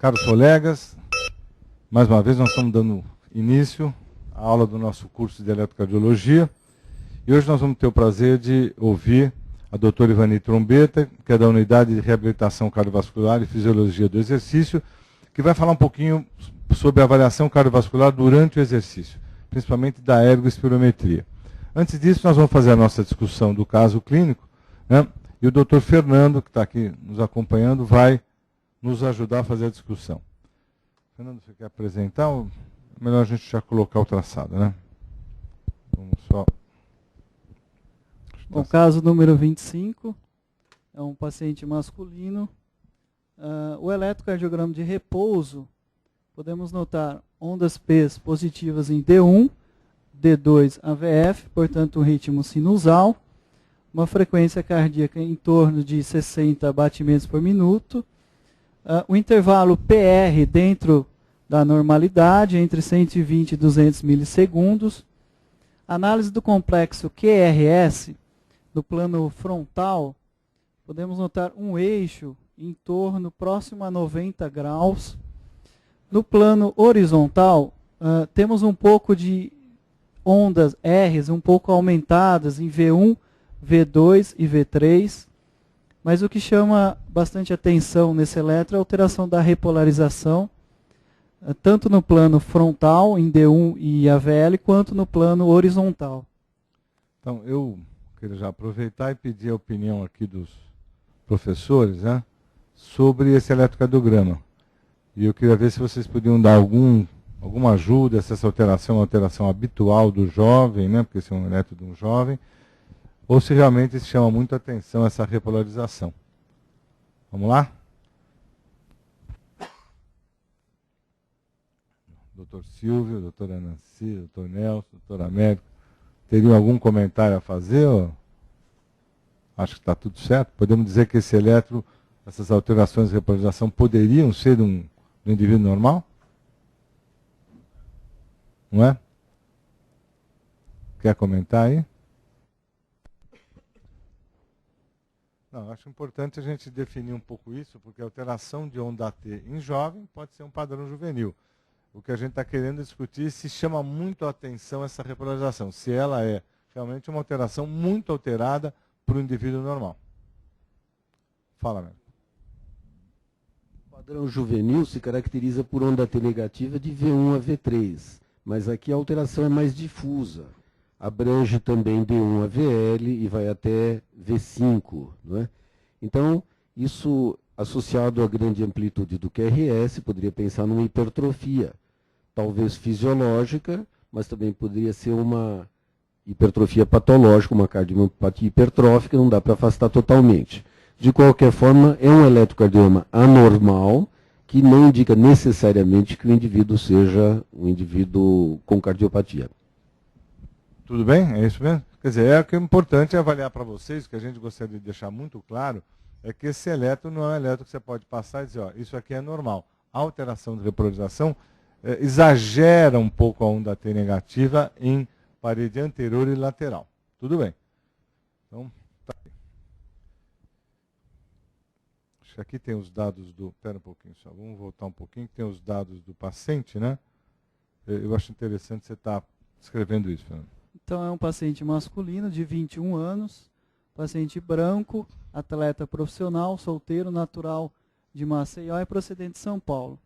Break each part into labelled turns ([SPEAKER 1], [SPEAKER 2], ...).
[SPEAKER 1] Caros colegas, mais uma vez nós estamos dando início à aula do nosso curso de eletrocardiologia e hoje nós vamos ter o prazer de ouvir a doutora Ivani Trombetta, que é da Unidade de Reabilitação Cardiovascular e Fisiologia do Exercício, que vai falar um pouquinho sobre a avaliação cardiovascular durante o exercício, principalmente da ergospirometria. Antes disso, nós vamos fazer a nossa discussão do caso clínico, né? E o doutor Fernando, que está aqui nos acompanhando, vai nos ajudar a fazer a discussão. Fernando, você quer apresentar? Ou é melhor a gente já colocar o traçado, né? Vamos só...
[SPEAKER 2] Bom, caso número 25, é um paciente masculino. O eletrocardiograma de repouso, podemos notar ondas P positivas em D1, D2 AVF, portanto um ritmo sinusal, uma frequência cardíaca em torno de 60 batimentos por minuto, o intervalo PR dentro da normalidade, entre 120 e 200 milissegundos, análise do complexo QRS, no plano frontal, podemos notar um eixo em torno próximo a 90 graus. No plano horizontal, temos um pouco de ondas R's um pouco aumentadas em V1, V2 e V3, mas o que chama bastante atenção nesse eletro é a alteração da repolarização, tanto no plano frontal, em D1 e AVL, quanto no plano horizontal.
[SPEAKER 1] Então, eu queria já aproveitar e pedir a opinião aqui dos professores, né, sobre esse eletrocardiograma. E eu queria ver se vocês podiam dar alguma ajuda, se essa alteração é uma alteração habitual do jovem, né, porque esse é um eletro de um jovem, ou se realmente chama muito atenção essa repolarização. Vamos lá? Doutor Silvio, doutora Nancy, doutor Nelson, doutor Américo, teriam algum comentário a fazer? Ou... Acho que está tudo certo. Podemos dizer que esse eletro, essas alterações de repolarização poderiam ser de um indivíduo normal? Não é? Quer comentar aí? Não, acho importante a gente definir um pouco isso, porque a alteração de onda T em jovem pode ser um padrão juvenil. O que a gente está querendo discutir é se chama muito a atenção essa repolarização, se ela é realmente uma alteração muito alterada para o indivíduo normal. Fala, Mel.
[SPEAKER 3] O padrão juvenil se caracteriza por onda T negativa de V1 a V3, mas aqui a alteração é mais difusa. Abrange também D1 a VL e vai até V5. Não é? Então, isso associado à grande amplitude do QRS, poderia pensar numa hipertrofia, talvez fisiológica, mas também poderia ser uma hipertrofia patológica, uma cardiomiopatia hipertrófica, não dá para afastar totalmente. De qualquer forma, é um eletrocardiograma anormal, que não indica necessariamente que o indivíduo seja um indivíduo com cardiopatia.
[SPEAKER 1] Tudo bem? É isso mesmo? Quer dizer, o que é importante é avaliar para vocês, o que a gente gostaria de deixar muito claro, é que esse eletro não é um eletro que você pode passar e dizer, ó, isso aqui é normal. A alteração de repolarização exagera um pouco a onda T negativa em parede anterior e lateral. Tudo bem. Então, tá aí. Acho que aqui tem os dados do... Espera um pouquinho só, vamos voltar um pouquinho, que tem os dados do paciente, né? Eu acho interessante você estar escrevendo isso, Fernando.
[SPEAKER 2] Então, é um paciente masculino de 21 anos, paciente branco, atleta profissional, solteiro, natural de Maceió e procedente de São Paulo.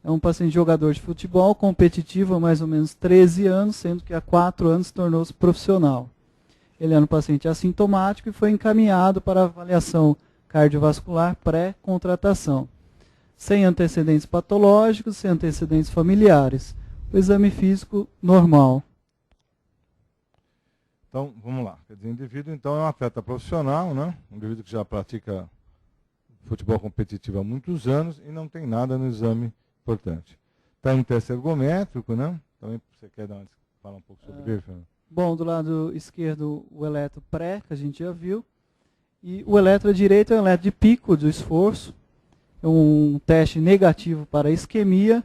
[SPEAKER 2] É um paciente jogador de futebol, competitivo há mais ou menos 13 anos, sendo que há 4 anos tornou-se profissional. Ele era um paciente assintomático e foi encaminhado para avaliação cardiovascular pré-contratação, sem antecedentes patológicos, sem antecedentes familiares. O exame físico normal.
[SPEAKER 1] Então, vamos lá. Quer dizer, o indivíduo, então, é um atleta profissional, né? Um indivíduo que já pratica futebol competitivo há muitos anos e não tem nada no exame importante. Está em teste ergométrico, né? Também você quer falar um pouco sobre ele, Fernando?
[SPEAKER 2] Bom, do lado esquerdo, o eletro pré, que a gente já viu. E o eletro direito é o eletro de pico do esforço. É um teste negativo para isquemia.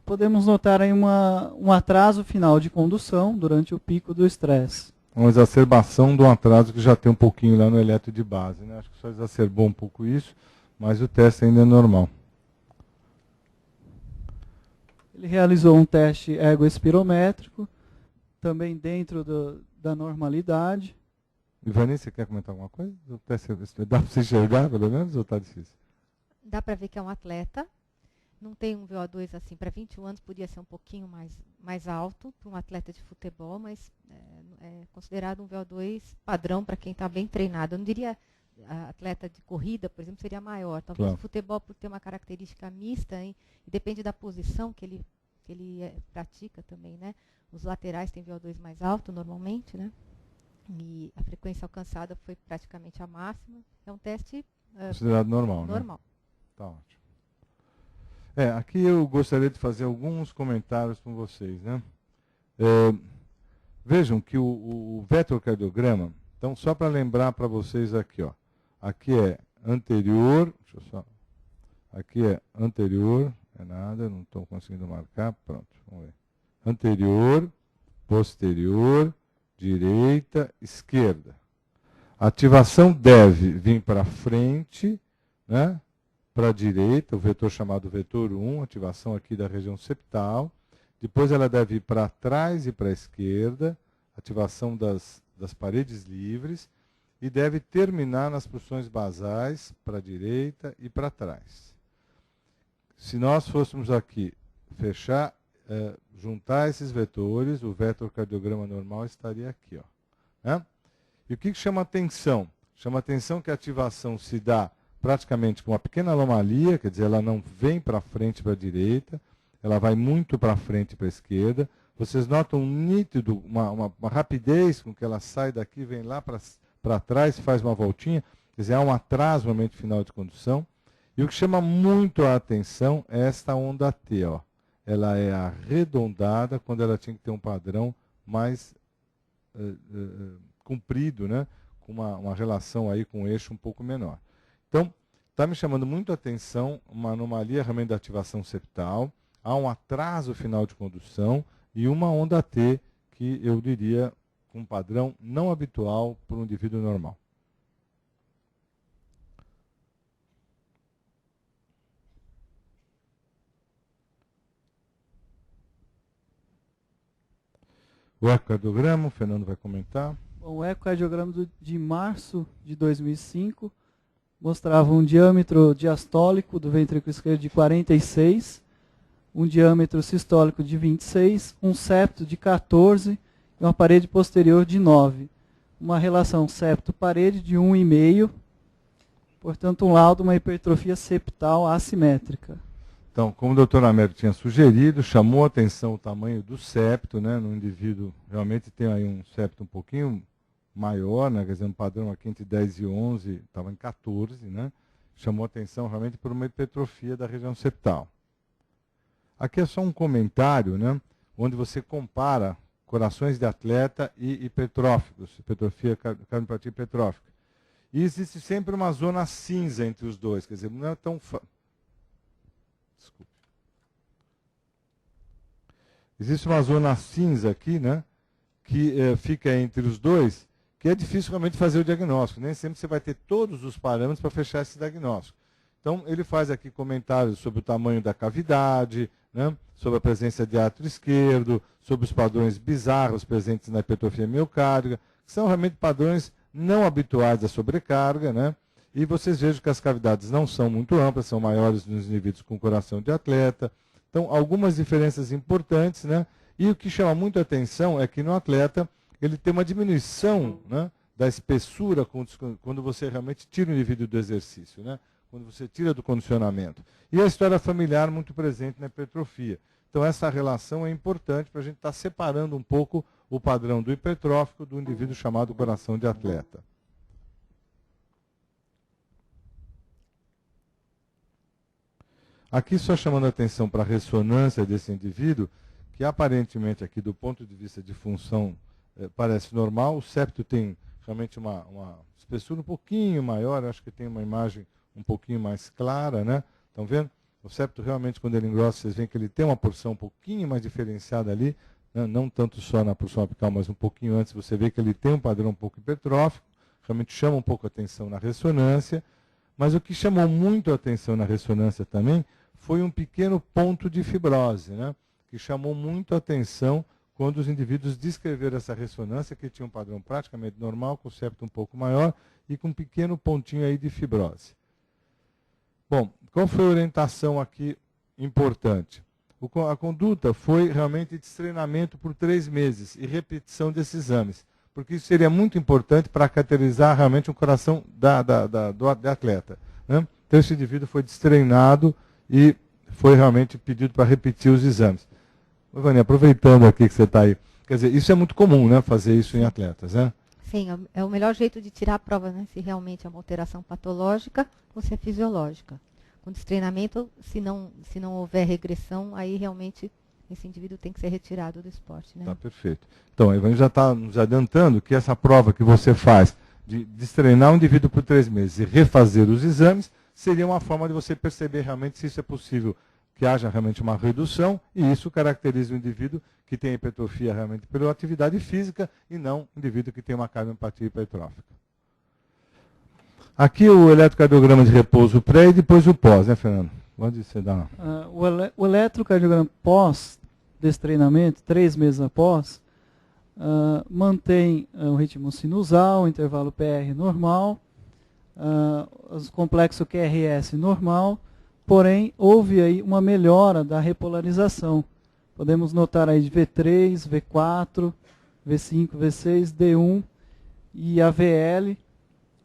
[SPEAKER 2] Podemos notar aí um atraso final de condução durante o pico do estresse.
[SPEAKER 1] Uma exacerbação de um atraso que já tem um pouquinho lá no eletro de base, né? Acho que só exacerbou um pouco isso, mas o teste ainda é normal.
[SPEAKER 2] Ele realizou um teste ergoespirométrico, também dentro da normalidade.
[SPEAKER 1] Ivani, você quer comentar alguma coisa? Dá para você enxergar, pelo menos, ou está difícil?
[SPEAKER 4] Dá para ver que é um atleta. Não tem um VO2 assim, para 21 anos podia ser um pouquinho mais alto para um atleta de futebol, mas é considerado um VO2 padrão para quem está bem treinado. Eu não diria atleta de corrida, por exemplo, seria maior. Talvez
[SPEAKER 1] Claro.
[SPEAKER 4] o futebol, por ter uma característica mista, hein, e depende da posição que ele pratica também, né? Os laterais têm VO2 mais alto normalmente, né? E a frequência alcançada foi praticamente a máxima. É um teste
[SPEAKER 1] Considerado normal, né?
[SPEAKER 4] normal.
[SPEAKER 1] Tá ótimo. Aqui eu gostaria de fazer alguns comentários com vocês, né? Vejam que o vetrocardiograma, então só para lembrar para vocês aqui, ó, aqui é anterior, deixa eu só, aqui é anterior, é nada, não estou conseguindo marcar, pronto, vamos ver. Anterior, posterior, direita, esquerda. A ativação deve vir para frente, né? Para a direita, o vetor chamado vetor 1, ativação aqui da região septal. Depois ela deve ir para trás e para a esquerda, ativação das paredes livres. E deve terminar nas porções basais, para a direita e para trás. Se nós fôssemos aqui fechar, juntar esses vetores, o vetrocardiograma normal estaria aqui, ó, né? E o que chama atenção? Chama atenção que a ativação se dá praticamente com uma pequena anomalia, quer dizer, ela não vem para frente e para a direita, ela vai muito para frente e para a esquerda. Vocês notam um nítido, uma rapidez com que ela sai daqui, vem lá para trás, faz uma voltinha, quer dizer, há um atraso no momento final de condução. E o que chama muito a atenção é esta onda T, ó. Ela é arredondada quando ela tinha que ter um padrão mais comprido, né? Com uma relação aí com um eixo um pouco menor. Então, está me chamando muito a atenção uma anomalia realmente da ativação septal, há um atraso final de condução e uma onda T que eu diria com um padrão não habitual para um indivíduo normal. O ecocardiograma, o Fernando vai comentar.
[SPEAKER 2] Bom, o ecocardiograma de março de 2005 mostrava um diâmetro diastólico do ventrículo esquerdo de 46, um diâmetro sistólico de 26, um septo de 14 e uma parede posterior de 9. Uma relação septo-parede de 1,5, portanto um laudo, uma hipertrofia septal assimétrica.
[SPEAKER 1] Então, como o doutor Américo tinha sugerido, chamou a atenção o tamanho do septo, né? No indivíduo realmente tem aí um septo um pouquinho maior, né? Quer dizer, um padrão aqui entre 10 e 11, estava em 14, né? Chamou a atenção realmente por uma hipertrofia da região septal. Aqui é só um comentário, né? Onde você compara corações de atleta e hipertróficos, hipertrofia, cardiopatia hipertrófica. E existe sempre uma zona cinza entre os dois, quer dizer, não é tão Desculpe. Existe uma zona cinza aqui, né? Que fica entre os dois, que é difícil realmente fazer o diagnóstico. Nem sempre você vai ter todos os parâmetros para fechar esse diagnóstico. Então, ele faz aqui comentários sobre o tamanho da cavidade, né, sobre a presença de átrio esquerdo, sobre os padrões bizarros presentes na hipertrofia miocárdica, que são realmente padrões não habituais à sobrecarga, né? E vocês vejam que as cavidades não são muito amplas, são maiores nos indivíduos com coração de atleta. Então, algumas diferenças importantes, né? E o que chama muito a atenção é que no atleta ele tem uma diminuição, né, da espessura quando você realmente tira o indivíduo do exercício, né? Quando você tira do condicionamento. E a história familiar muito presente na hipertrofia. Então, essa relação é importante para a gente estar separando um pouco o padrão do hipertrófico do indivíduo chamado coração de atleta. Aqui só chamando a atenção para a ressonância desse indivíduo, que aparentemente aqui do ponto de vista de função parece normal. O septo tem realmente uma espessura um pouquinho maior, acho que tem uma imagem um pouquinho mais clara, né? Estão vendo? O septo realmente, quando ele engrossa, vocês veem que ele tem uma porção um pouquinho mais diferenciada ali, né? Não tanto só na porção apical, mas um pouquinho antes, você vê que ele tem um padrão um pouco hipertrófico, realmente chama um pouco a atenção na ressonância, mas o que chamou muito a atenção na ressonância também foi um pequeno ponto de fibrose, né? que chamou muito a atenção quando os indivíduos descreveram essa ressonância, que tinha um padrão praticamente normal, com o septo um pouco maior e com um pequeno pontinho aí de fibrose. Bom, qual foi a orientação aqui importante? A conduta foi realmente de treinamento por 3 meses e repetição desses exames, porque isso seria muito importante para caracterizar realmente o coração do atleta, né? Então esse indivíduo foi destreinado e foi realmente pedido para repetir os exames. Ivani, aproveitando aqui que você está aí, quer dizer, isso é muito comum, né, fazer isso em atletas, né?
[SPEAKER 4] Sim, é o melhor jeito de tirar a prova, né? Se realmente é uma alteração patológica ou se é fisiológica. Com destreinamento, se não houver regressão, aí realmente esse indivíduo tem que ser retirado do esporte, né?
[SPEAKER 1] Tá, perfeito. Então, a Ivani já está nos adiantando que essa prova que você faz de destreinar um indivíduo por 3 meses e refazer os exames, seria uma forma de você perceber realmente se isso é possível, que haja realmente uma redução, e isso caracteriza o indivíduo que tem hipertrofia realmente pela atividade física e não o indivíduo que tem uma cardiopatia hipertrófica. Aqui o eletrocardiograma de repouso pré e depois o pós, né, Fernando? Onde você dá?
[SPEAKER 2] O eletrocardiograma pós-destreinamento, 3 meses após, mantém o ritmo sinusal, o intervalo PR normal, o complexo QRS normal, porém houve aí uma melhora da repolarização. Podemos notar aí de V3, V4, V5, V6, D1 e AVL,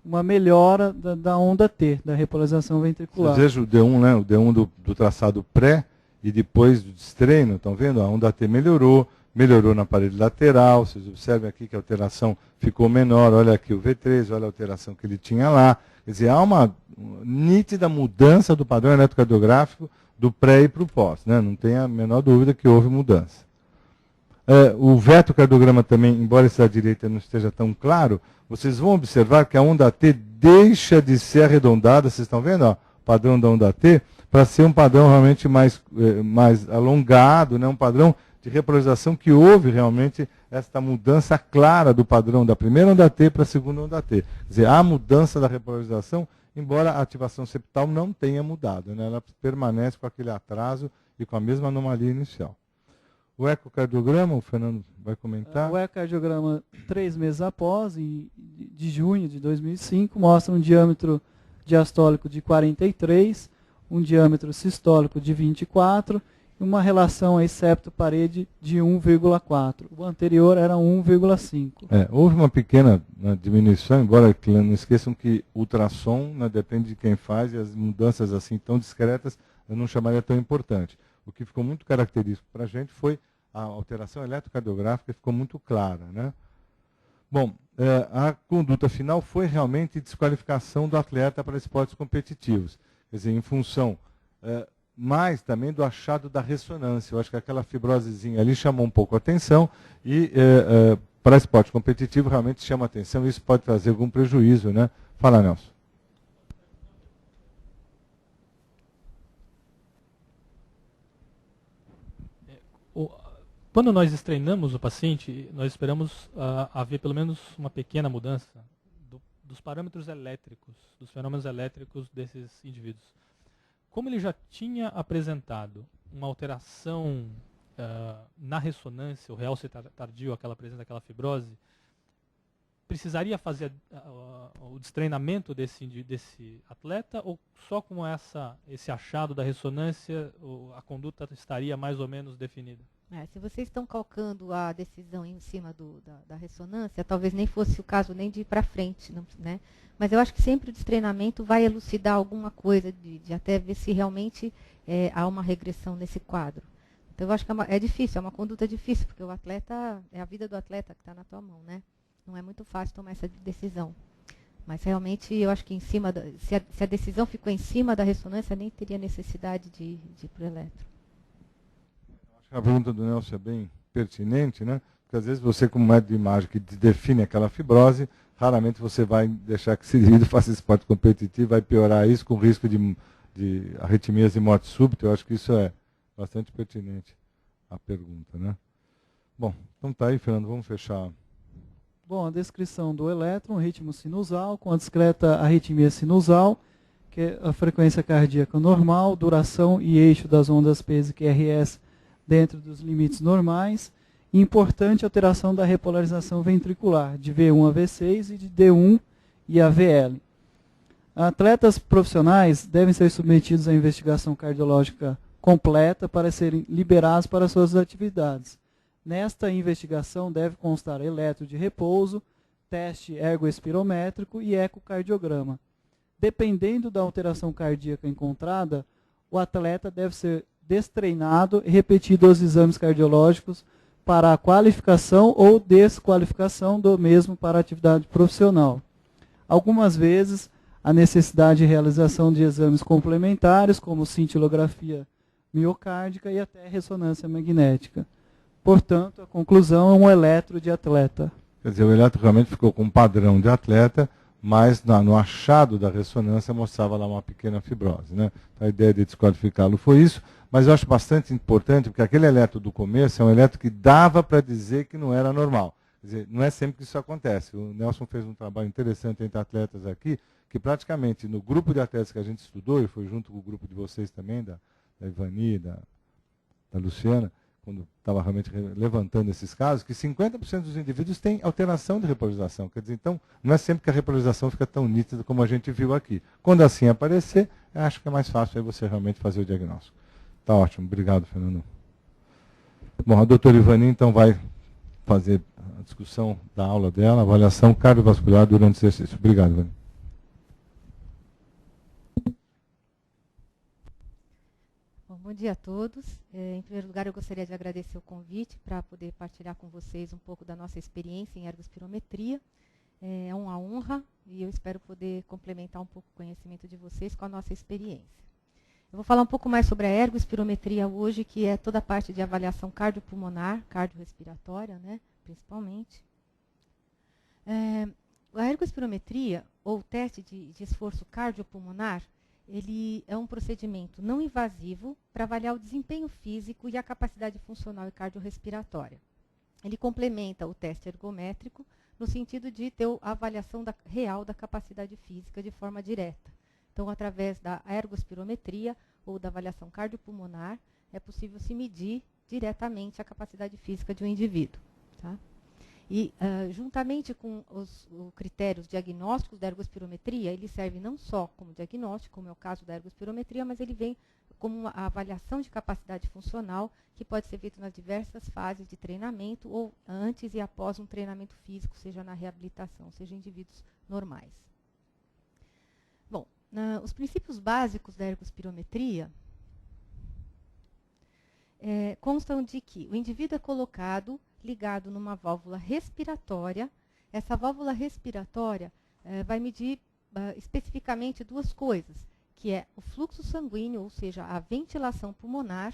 [SPEAKER 2] uma melhora da onda T, da repolarização ventricular.
[SPEAKER 1] Você veja o D1, né? O D1 do traçado pré e depois do destreino, estão vendo? A onda T melhorou na parede lateral, vocês observem aqui que a alteração ficou menor, olha aqui o V3, olha a alteração que ele tinha lá. Quer dizer, há uma nítida mudança do padrão eletrocardiográfico do pré e para o pós, né? Não tem a menor dúvida que houve mudança. O vetocardiograma também, embora esse da direita não esteja tão claro, vocês vão observar que a onda T deixa de ser arredondada, vocês estão vendo, ó, o padrão da onda T, para ser um padrão realmente mais alongado, né? Um padrão de repolarização que houve realmente esta mudança clara do padrão da primeira onda T para a segunda onda T. Quer dizer, há mudança da repolarização, embora a ativação septal não tenha mudado, né? Ela permanece com aquele atraso e com a mesma anomalia inicial. O ecocardiograma, o Fernando vai comentar.
[SPEAKER 2] O ecocardiograma, 3 meses após, de junho de 2005, mostra um diâmetro diastólico de 43, um diâmetro sistólico de 24 e uma relação aí septo-parede de 1,4. O anterior era 1,5.
[SPEAKER 1] Houve uma pequena diminuição, embora não esqueçam que ultrassom, né, depende de quem faz, e as mudanças assim tão discretas eu não chamaria tão importante. O que ficou muito característico para a gente foi a alteração eletrocardiográfica, ficou muito clara, né? Bom, a conduta final foi realmente desqualificação do atleta para esportes competitivos. Quer dizer, em função mais também do achado da ressonância. Eu acho que aquela fibrosezinha ali chamou um pouco a atenção e para esporte competitivo realmente chama a atenção e isso pode trazer algum prejuízo, né? Fala, Nelson.
[SPEAKER 5] Quando nós estreinamos o paciente, nós esperamos haver pelo menos uma pequena mudança dos parâmetros elétricos, dos fenômenos elétricos desses indivíduos. Como ele já tinha apresentado uma alteração na ressonância, o realce tardio, aquela presença daquela fibrose, precisaria fazer o destreinamento desse atleta ou só com esse achado da ressonância a conduta estaria mais ou menos definida?
[SPEAKER 4] Se vocês estão calcando a decisão em cima da ressonância, talvez nem fosse o caso nem de ir para frente, né? Mas eu acho que sempre o destreinamento vai elucidar alguma coisa, de até ver se realmente há uma regressão nesse quadro. Então eu acho que é difícil, é uma conduta difícil, porque o atleta, é a vida do atleta que está na tua mão, né? Não é muito fácil tomar essa decisão. Mas realmente eu acho que se a decisão ficou em cima da ressonância, nem teria necessidade de ir para o eletro.
[SPEAKER 1] A pergunta do Nelson é bem pertinente, né? Porque às vezes você, como médico de imagem que define aquela fibrose, raramente você vai deixar que esse indivíduo faça esporte competitivo, vai piorar isso com risco de arritmias e morte súbita. Eu acho que isso é bastante pertinente a pergunta, né? Bom, então tá aí, Fernando, vamos fechar.
[SPEAKER 2] Bom, a descrição do elétron, ritmo sinusal, com a discreta arritmia sinusal, que é a frequência cardíaca normal, duração e eixo das ondas P e QRS dentro dos limites normais. Importante alteração da repolarização ventricular, de V1 a V6 e de D1 e a VL. Atletas profissionais devem ser submetidos à investigação cardiológica completa para serem liberados para suas atividades. Nesta investigação deve constar eletro de repouso, teste ergoespirométrico e ecocardiograma. Dependendo da alteração cardíaca encontrada, o atleta deve ser destreinado e repetido os exames cardiológicos para a qualificação ou desqualificação do mesmo para a atividade profissional. Algumas vezes, a necessidade de realização de exames complementares, como cintilografia miocárdica e até ressonância magnética. Portanto, a conclusão é um eletro de atleta.
[SPEAKER 1] Quer dizer, o eletro realmente ficou com um padrão de atleta, mas no achado da ressonância mostrava lá uma pequena fibrose, né? Então, a ideia de desqualificá-lo foi isso, mas eu acho bastante importante, porque aquele eletro do começo é um eletro que dava para dizer que não era normal. Quer dizer, não é sempre que isso acontece. O Nelson fez um trabalho interessante entre atletas aqui, que praticamente no grupo de atletas que a gente estudou, e foi junto com o grupo de vocês também, da Ivani, da Luciana, quando estava realmente levantando esses casos, que 50% dos indivíduos têm alteração de repolarização. Quer dizer, então, não é sempre que a repolarização fica tão nítida como a gente viu aqui. Quando assim aparecer, eu acho que é mais fácil aí você realmente fazer o diagnóstico. Tá ótimo. Obrigado, Fernando. Bom, a doutora Ivani, então, vai fazer a discussão da aula dela, avaliação cardiovascular durante o exercício. Obrigado, Ivani.
[SPEAKER 4] Bom dia a todos. Em primeiro lugar, eu gostaria de agradecer o convite para poder partilhar com vocês um pouco da nossa experiência em ergospirometria. É uma honra e eu espero poder complementar um pouco o conhecimento de vocês com a nossa experiência. Eu vou falar um pouco mais sobre a ergospirometria hoje, que é toda a parte de avaliação cardiopulmonar, cardiorrespiratória, né, principalmente. A ergospirometria, ou teste de esforço cardiopulmonar, ele é um procedimento não invasivo para avaliar o desempenho físico e a capacidade funcional e cardiorrespiratória. Ele complementa o teste ergométrico no sentido de ter a avaliação real da capacidade física de forma direta. Então, através da ergospirometria ou da avaliação cardiopulmonar, é possível se medir diretamente a capacidade física de um indivíduo. Tá? E, juntamente com os critérios diagnósticos da ergospirometria, ele serve não só como diagnóstico, como é o caso da ergospirometria, mas ele vem como uma avaliação de capacidade funcional que pode ser feita nas diversas fases de treinamento ou antes e após um treinamento físico, seja na reabilitação, seja em indivíduos normais. Bom, os princípios básicos da ergospirometria constam de que o indivíduo é colocado ligado numa válvula respiratória. Essa válvula respiratória vai medir especificamente duas coisas, que é o fluxo sanguíneo, ou seja, a ventilação pulmonar,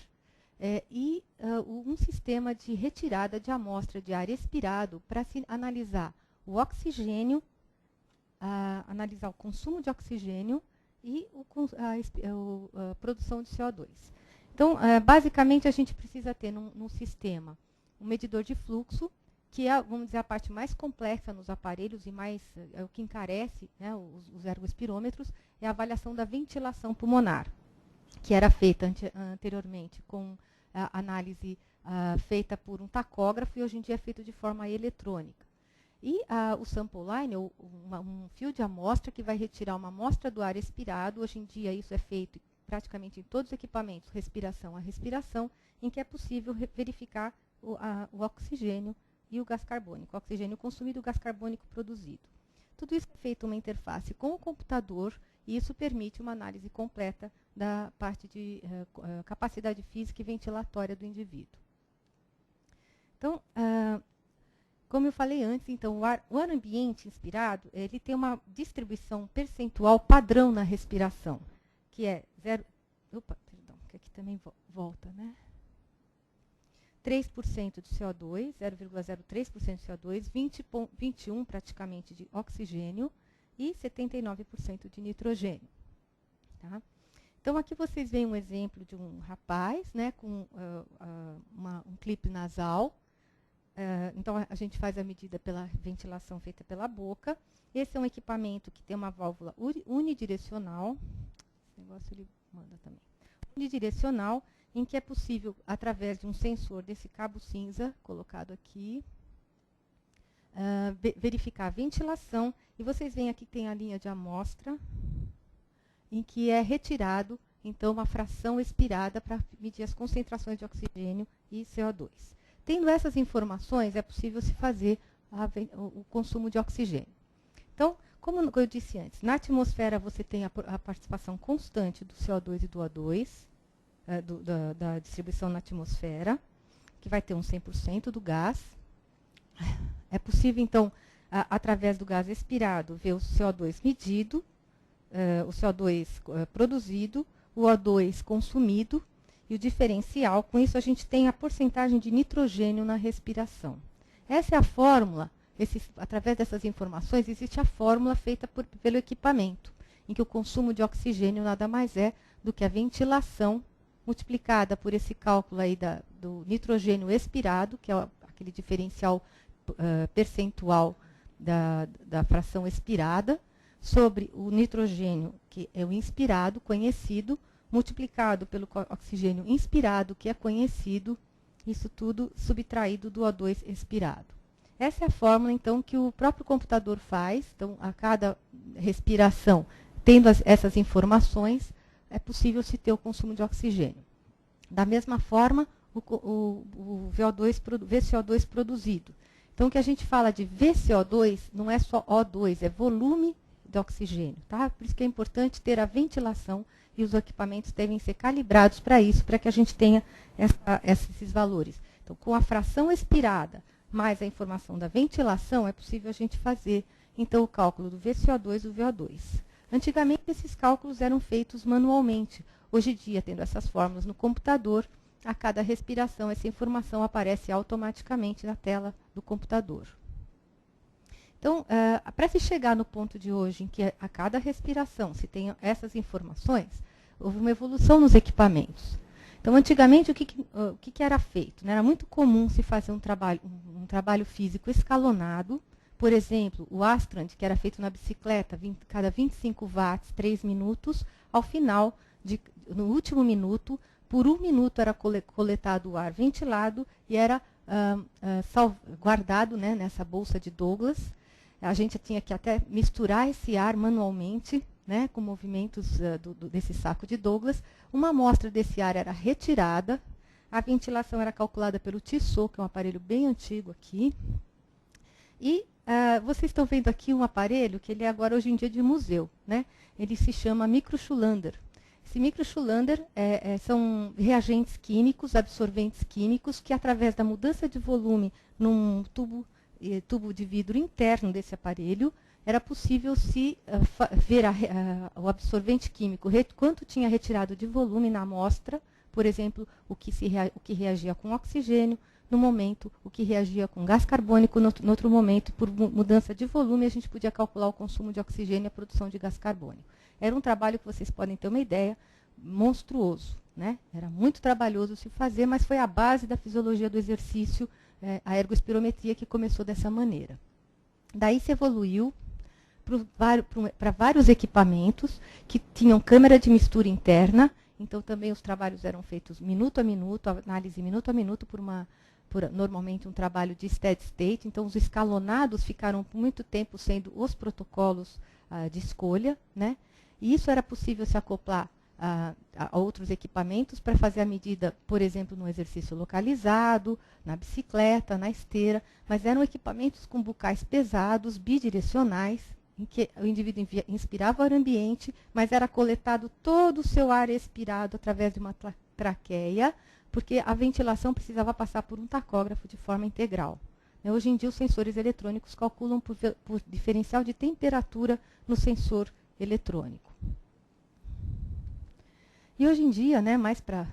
[SPEAKER 4] e um sistema de retirada de amostra de ar expirado para se analisar o oxigênio, analisar o consumo de oxigênio e a produção de CO2. Então, basicamente, a gente precisa ter num sistema um medidor de fluxo, que é, vamos dizer, a parte mais complexa nos aparelhos e mais o que encarece, né, os ergospirômetros, é a avaliação da ventilação pulmonar, que era feita anteriormente com a análise feita por um tacógrafo e hoje em dia é feito de forma eletrônica. E o sample line, um fio de amostra que vai retirar uma amostra do ar expirado, hoje em dia isso é feito praticamente em todos os equipamentos, respiração a respiração, em que é possível verificar o oxigênio e o gás carbônico, o oxigênio consumido e o gás carbônico produzido. Tudo isso é feito uma interface com o computador e isso permite uma análise completa da parte de capacidade física e ventilatória do indivíduo. Então, como eu falei antes, então, o ar ambiente inspirado, ele tem uma distribuição percentual padrão na respiração, que é 0, opa, perdão, que aqui também volta, né? 3% de CO2, 0,03% de CO2, 21% praticamente de oxigênio e 79% de nitrogênio. Tá? Então, aqui vocês veem um exemplo de um rapaz, né, com um clipe nasal. Então, a gente faz a medida pela ventilação feita pela boca. Esse é um equipamento que tem uma válvula unidirecional. Esse negócio ele manda também. Unidirecional, em que é possível, através de um sensor desse cabo cinza, colocado aqui, verificar a ventilação. E vocês veem aqui que tem a linha de amostra, em que é retirado, então, uma fração expirada para medir as concentrações de oxigênio e CO2. Tendo essas informações, é possível se fazer o consumo de oxigênio. Então, como eu disse antes, na atmosfera você tem a participação constante do CO2 e do O2, da distribuição na atmosfera, que vai ter um 100% do gás. É possível, então, através do gás expirado, ver o CO2 medido, o CO2 produzido, o O2 consumido e o diferencial. Com isso, a gente tem a porcentagem de nitrogênio na respiração. Essa é a fórmula. Através dessas informações, existe a fórmula feita pelo equipamento, em que o consumo de oxigênio nada mais é do que a ventilação multiplicada por esse cálculo aí do nitrogênio expirado, que é aquele diferencial percentual da fração expirada, sobre o nitrogênio, que é o inspirado, conhecido, multiplicado pelo oxigênio inspirado, que é conhecido, isso tudo subtraído do O2 expirado. Essa é a fórmula, então, que o próprio computador faz. Então, a cada respiração, tendo essas informações, é possível se ter o consumo de oxigênio. Da mesma forma, o VCO2 produzido. Então, o que a gente fala de VCO2 não é só O2, é volume de oxigênio. Tá? Por isso que é importante ter a ventilação e os equipamentos devem ser calibrados para isso, para que a gente tenha esses valores. Então, com a fração expirada, mais a informação da ventilação, é possível a gente fazer, então, o cálculo do VCO2 e do VO2. Antigamente, esses cálculos eram feitos manualmente. Hoje em dia, tendo essas fórmulas no computador, a cada respiração, essa informação aparece automaticamente na tela do computador. Então, para se chegar no ponto de hoje, em que a cada respiração se tem essas informações, houve uma evolução nos equipamentos. Então, antigamente, o que era feito? Era muito comum se fazer um trabalho físico escalonado. Por exemplo, o Astrand, que era feito na bicicleta, cada 25 watts, 3 minutos. Ao final, no último minuto, por 1 minuto era coletado o ar ventilado e era guardado, né, nessa bolsa de Douglas. A gente tinha que até misturar esse ar manualmente, né, com movimentos desse saco de Douglas. Uma amostra desse ar era retirada, a ventilação era calculada pelo Tissot, que é um aparelho bem antigo aqui. E vocês estão vendo aqui um aparelho que ele é agora hoje em dia de museu, né? Ele se chama microchulander. Esse microchulander são reagentes químicos, absorventes químicos, que através da mudança de volume num tubo de vidro interno desse aparelho, era possível se ver o absorvente químico, quanto tinha retirado de volume na amostra, por exemplo, o que reagia com oxigênio, no momento, o que reagia com gás carbônico, no outro momento, por mudança de volume, a gente podia calcular o consumo de oxigênio e a produção de gás carbônico. Era um trabalho que vocês podem ter uma ideia, monstruoso, né? Era muito trabalhoso se fazer, mas foi a base da fisiologia do exercício, a ergospirometria, que começou dessa maneira. Daí se evoluiu para vários equipamentos que tinham câmera de mistura interna. Então, também os trabalhos eram feitos minuto a minuto, análise minuto a minuto, por normalmente um trabalho de steady state. Então, os escalonados ficaram por muito tempo sendo os protocolos de escolha, né? E isso era possível se acoplar a outros equipamentos para fazer a medida, por exemplo, no exercício localizado, na bicicleta, na esteira, mas eram equipamentos com bucais pesados, bidirecionais, em que o indivíduo inspirava o ar ambiente, mas era coletado todo o seu ar expirado através de uma traqueia, porque a ventilação precisava passar por um tacógrafo de forma integral. Hoje em dia, os sensores eletrônicos calculam por diferencial de temperatura no sensor eletrônico. E hoje em dia, né, mais para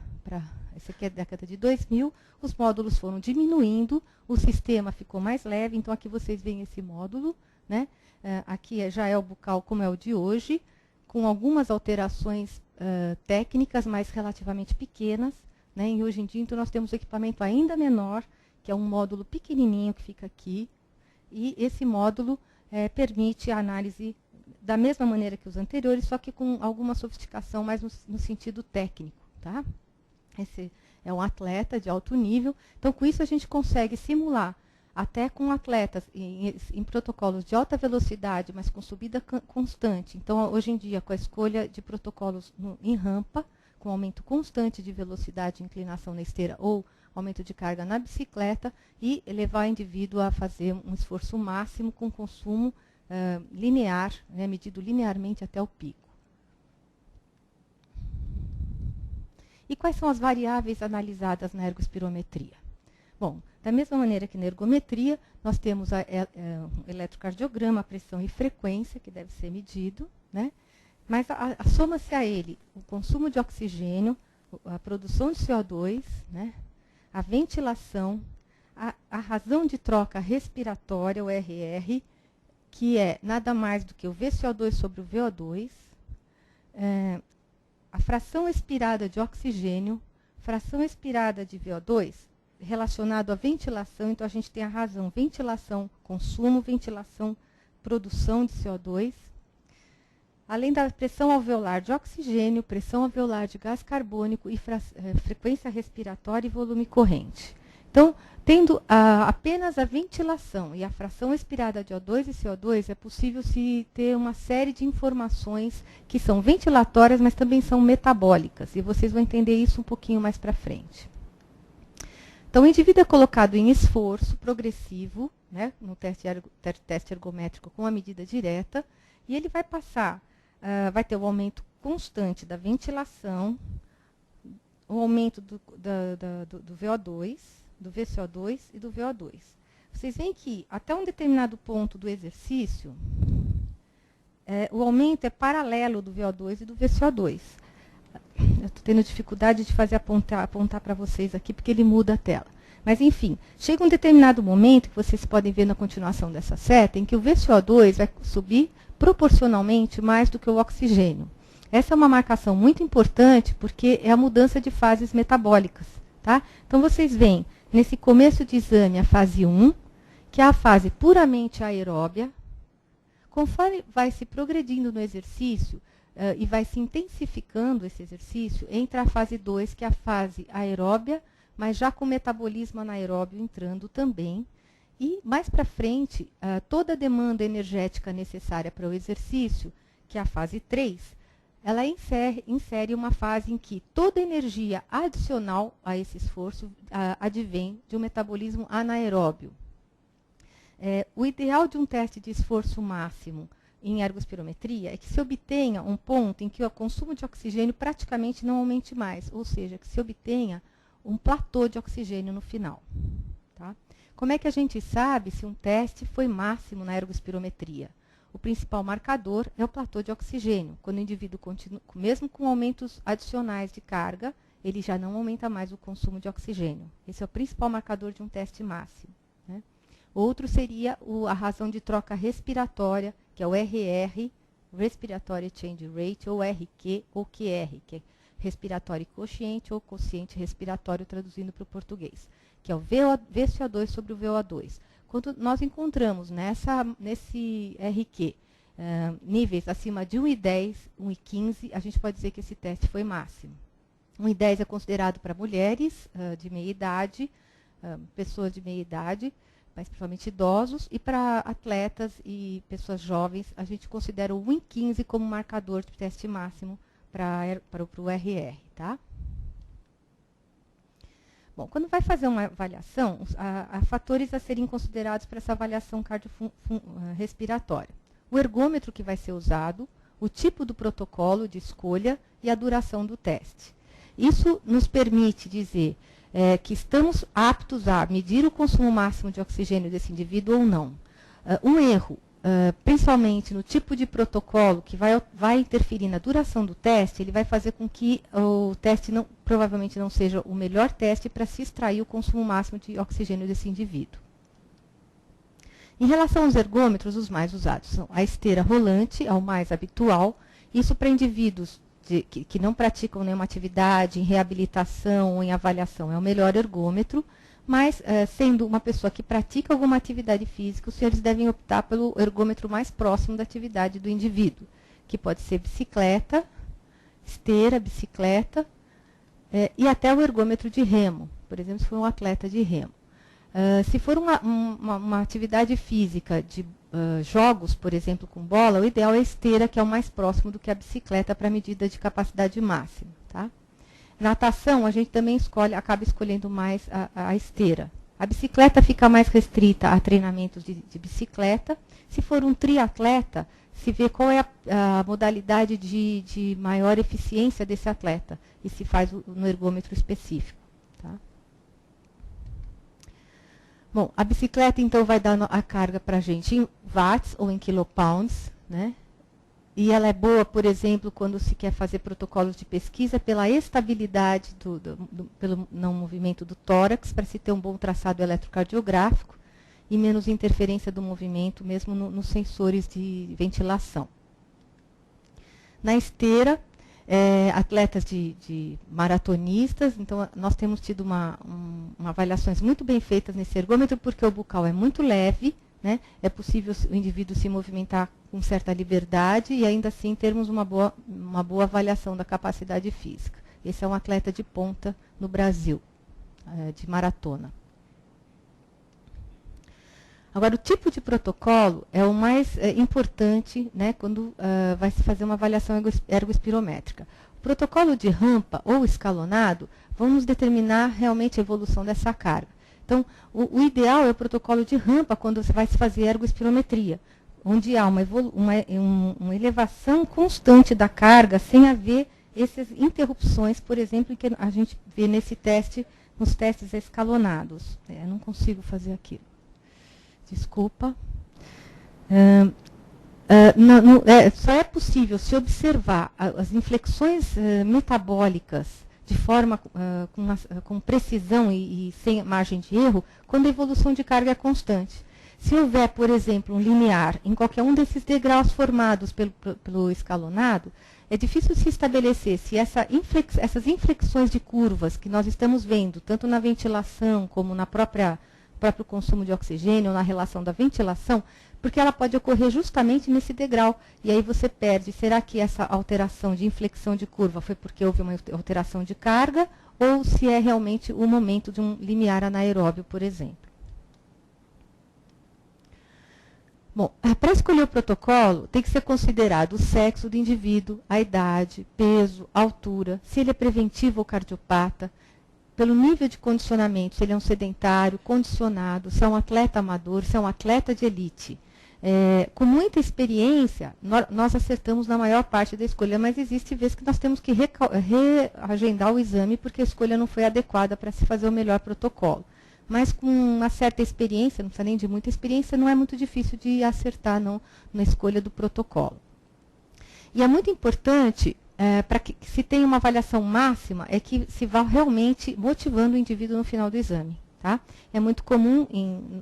[SPEAKER 4] essa aqui é a década de 2000, os módulos foram diminuindo, o sistema ficou mais leve. Então, aqui vocês veem esse módulo, né? Aqui já é o bucal como é o de hoje, com algumas alterações técnicas, mas relativamente pequenas, né? E hoje em dia, então, nós temos um equipamento ainda menor, que é um módulo pequenininho que fica aqui. E esse módulo permite a análise da mesma maneira que os anteriores, só que com alguma sofisticação mais no sentido técnico. Tá? Esse é um atleta de alto nível. Então, com isso, a gente consegue simular, até com atletas em protocolos de alta velocidade, mas com subida constante. Então, hoje em dia, com a escolha de protocolos em rampa, com aumento constante de velocidade e inclinação na esteira ou aumento de carga na bicicleta, e levar o indivíduo a fazer um esforço máximo com consumo linear, né, medido linearmente até o pico. E quais são as variáveis analisadas na ergospirometria? Bom, da mesma maneira que na ergometria, nós temos o eletrocardiograma, a pressão e frequência, que deve ser medido, né? Mas soma-se a ele o consumo de oxigênio, a produção de CO2, né? A ventilação, a razão de troca respiratória, o RR, que é nada mais do que o VCO2 sobre o VO2, a fração expirada de oxigênio, fração expirada de VO2, relacionado à ventilação. Então, a gente tem a razão ventilação, consumo, ventilação, produção de CO2, além da pressão alveolar de oxigênio, pressão alveolar de gás carbônico e frequência respiratória e volume corrente. Então, tendo apenas a ventilação e a fração expirada de O2 e CO2, é possível se ter uma série de informações que são ventilatórias, mas também são metabólicas. E vocês vão entender isso um pouquinho mais para frente. Então, o indivíduo é colocado em esforço progressivo, né, no teste ergométrico com a medida direta, e ele vai passar, vai ter o aumento constante da ventilação, o aumento do VO2, do VCO2 e do VO2. Vocês veem que, até um determinado ponto do exercício, o aumento é paralelo do VO2 e do VCO2. Eu estou tendo dificuldade de fazer apontar para vocês aqui, porque ele muda a tela. Mas, enfim, chega um determinado momento, que vocês podem ver na continuação dessa seta, em que o VCO2 vai subir proporcionalmente mais do que o oxigênio. Essa é uma marcação muito importante, porque é a mudança de fases metabólicas. Tá? Então, vocês veem, nesse começo de exame, a fase 1, que é a fase puramente aeróbia. Conforme vai se progredindo no exercício, e vai se intensificando esse exercício, entra a fase 2, que é a fase aeróbia, mas já com metabolismo anaeróbio entrando também. E, mais para frente, toda a demanda energética necessária para o exercício, que é a fase 3, ela insere uma fase em que toda energia adicional a esse esforço advém de um metabolismo anaeróbio. O ideal de um teste de esforço máximo em ergospirometria é que se obtenha um ponto em que o consumo de oxigênio praticamente não aumente mais, ou seja, que se obtenha um platô de oxigênio no final. Tá? Como é que a gente sabe se um teste foi máximo na ergospirometria? O principal marcador é o platô de oxigênio. Quando o indivíduo continua, mesmo com aumentos adicionais de carga, ele já não aumenta mais o consumo de oxigênio. Esse é o principal marcador de um teste máximo. Né? Outro seria a razão de troca respiratória, que é o RR, Respiratory Change Rate, ou RQ, ou QR, que é respiratório quociente ou quociente respiratório, traduzindo para o português, que é o VCO2 sobre o VO2. Quando nós encontramos nesse RQ níveis acima de 1,10, 1,15, a gente pode dizer que esse teste foi máximo. 1,10 é considerado para mulheres de meia idade, pessoas de meia idade, mas principalmente idosos, e para atletas e pessoas jovens, a gente considera o 1,15 como marcador de teste máximo para o RR. Tá? Bom, quando vai fazer uma avaliação, há fatores a serem considerados para essa avaliação cardiorrespiratória. O ergômetro que vai ser usado, o tipo do protocolo de escolha e a duração do teste. Isso nos permite dizer que estamos aptos a medir o consumo máximo de oxigênio desse indivíduo ou não. Um erro, principalmente no tipo de protocolo, que vai interferir na duração do teste, ele vai fazer com que o teste provavelmente não seja o melhor teste para se extrair o consumo máximo de oxigênio desse indivíduo. Em relação aos ergômetros, os mais usados são a esteira rolante, é o mais habitual, isso para indivíduos que não praticam nenhuma atividade, em reabilitação ou em avaliação, é o melhor ergômetro, mas, sendo uma pessoa que pratica alguma atividade física, os senhores devem optar pelo ergômetro mais próximo da atividade do indivíduo, que pode ser bicicleta, esteira, bicicleta, e até o ergômetro de remo, por exemplo, se for um atleta de remo. Se for uma atividade física de jogos, por exemplo, com bola, o ideal é a esteira, que é o mais próximo do que a bicicleta para a medida de capacidade máxima. Tá? Natação, a gente também acaba escolhendo mais a esteira. A bicicleta fica mais restrita a treinamentos de bicicleta. Se for um triatleta, se vê qual é a modalidade de maior eficiência desse atleta e se faz no ergômetro específico. Tá? Bom, a bicicleta, então, vai dar a carga para a gente em watts ou em kilopounds, né? E ela é boa, por exemplo, quando se quer fazer protocolos de pesquisa pela estabilidade pelo não movimento do tórax, para se ter um bom traçado eletrocardiográfico e menos interferência do movimento, mesmo nos sensores de ventilação. Na esteira, atletas de maratonistas, então nós temos tido avaliações muito bem feitas nesse ergômetro, porque o bucal é muito leve, né? É possível o indivíduo se movimentar com certa liberdade e ainda assim termos uma boa avaliação da capacidade física. Esse é um atleta de ponta no Brasil, de maratona. Agora, o tipo de protocolo é o mais importante, né, quando vai se fazer uma avaliação ergospirométrica. O protocolo de rampa ou escalonado vão nos determinar realmente a evolução dessa carga. Então, o ideal é o protocolo de rampa quando você vai se fazer ergospirometria, onde há uma elevação constante da carga sem haver essas interrupções, por exemplo, que a gente vê nos testes escalonados. Eu não consigo fazer aquilo. Desculpa. Só é possível se observar as inflexões metabólicas de forma com precisão e sem margem de erro, quando a evolução de carga é constante. Se houver, por exemplo, um linear em qualquer um desses degraus formados pelo escalonado, é difícil se estabelecer se essas inflexões de curvas que nós estamos vendo, tanto na ventilação como no próprio consumo de oxigênio, ou na relação da ventilação, porque ela pode ocorrer justamente nesse degrau. E aí você perde, será que essa alteração de inflexão de curva foi porque houve uma alteração de carga, ou se é realmente o momento de um limiar anaeróbio, por exemplo. Bom, para escolher o protocolo, tem que ser considerado o sexo do indivíduo, a idade, peso, altura, se ele é preventivo ou cardiopata, pelo nível de condicionamento, se ele é um sedentário, condicionado, se é um atleta amador, se é um atleta de elite. Com muita experiência, nós acertamos na maior parte da escolha, mas existe vezes que nós temos que reagendar o exame porque a escolha não foi adequada para se fazer o melhor protocolo. Mas com uma certa experiência, não precisa nem de muita experiência, não é muito difícil de acertar na escolha do protocolo. E é muito importante, para que se tenha uma avaliação máxima, é que se vá realmente motivando o indivíduo no final do exame. Tá? É muito comum,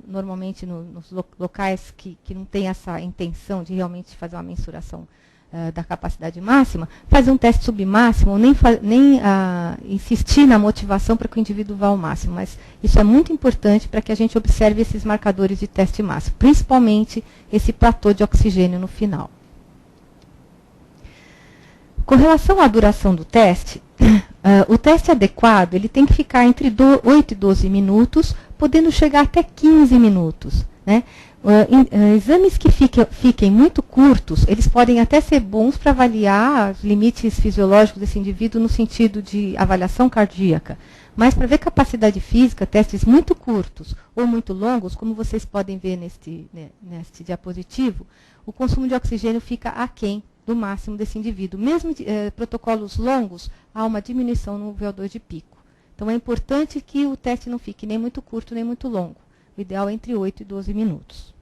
[SPEAKER 4] normalmente, nos locais que não tem essa intenção de realmente fazer uma mensuração da capacidade máxima, fazer um teste submáximo, ou nem insistir na motivação para que o indivíduo vá ao máximo. Mas isso é muito importante para que a gente observe esses marcadores de teste máximo, principalmente esse platô de oxigênio no final. Com relação à duração do teste, o teste adequado ele tem que ficar entre 8 e 12 minutos, podendo chegar até 15 minutos. Né? Exames que fiquem muito curtos, eles podem até ser bons para avaliar os limites fisiológicos desse indivíduo no sentido de avaliação cardíaca. Mas para ver capacidade física, testes muito curtos ou muito longos, como vocês podem ver neste diapositivo, o consumo de oxigênio fica aquém do máximo desse indivíduo. Mesmo protocolos longos, há uma diminuição no VO2 de pico. Então, é importante que o teste não fique nem muito curto, nem muito longo. O ideal é entre 8 e 12 minutos.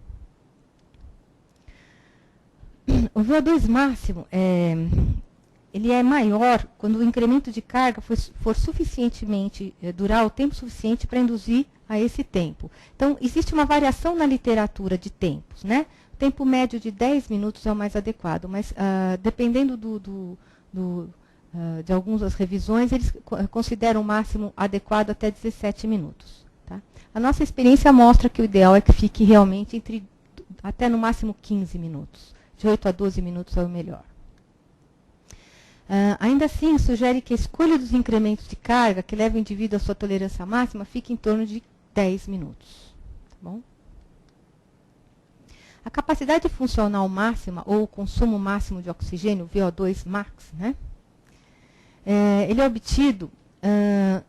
[SPEAKER 4] O VO2 máximo, ele é maior quando o incremento de carga for suficientemente, durar o tempo suficiente para induzir a esse tempo. Então, existe uma variação na literatura de tempos, né? O tempo médio de 10 minutos é o mais adequado, mas dependendo de algumas revisões, eles consideram o máximo adequado até 17 minutos. Tá? A nossa experiência mostra que o ideal é que fique realmente até no máximo 15 minutos. De 8 a 12 minutos é o melhor. Ainda assim, sugere que a escolha dos incrementos de carga que leva o indivíduo à sua tolerância máxima fique em torno de 10 minutos. Tá bom? A capacidade funcional máxima, ou o consumo máximo de oxigênio, VO2 max, né? Ele é obtido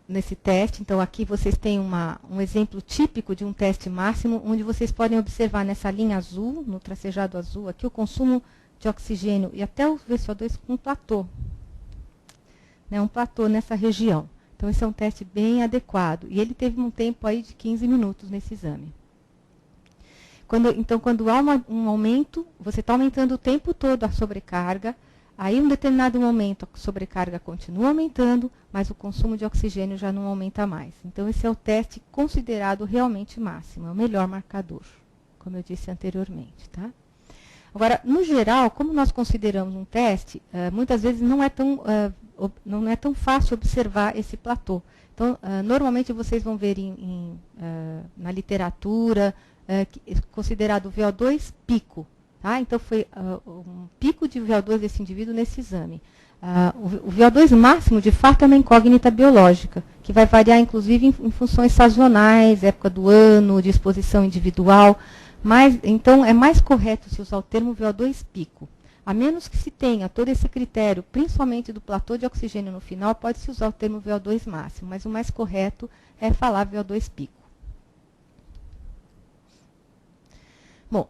[SPEAKER 4] nesse teste. Então, aqui vocês têm um exemplo típico de um teste máximo, onde vocês podem observar nessa linha azul, no tracejado azul, aqui o consumo de oxigênio e até o VO2 com um platô. Né, um platô nessa região. Então, esse é um teste bem adequado. E ele teve um tempo aí de 15 minutos nesse exame. Então, quando há um aumento, você está aumentando o tempo todo a sobrecarga, aí, em um determinado momento, a sobrecarga continua aumentando, mas o consumo de oxigênio já não aumenta mais. Então, esse é o teste considerado realmente máximo, é o melhor marcador, como eu disse anteriormente. Tá? Agora, no geral, como nós consideramos um teste, muitas vezes não é tão fácil observar esse platô. Então, normalmente vocês vão ver na literatura, considerado o VO2 pico. Tá? Então, foi um pico de VO2 desse indivíduo nesse exame. O VO2 máximo, de fato, é uma incógnita biológica, que vai variar, inclusive, em funções sazonais, época do ano, disposição individual. Mas, então, é mais correto se usar o termo VO2 pico. A menos que se tenha todo esse critério, principalmente do platô de oxigênio no final, pode-se usar o termo VO2 máximo, mas o mais correto é falar VO2 pico. Bom,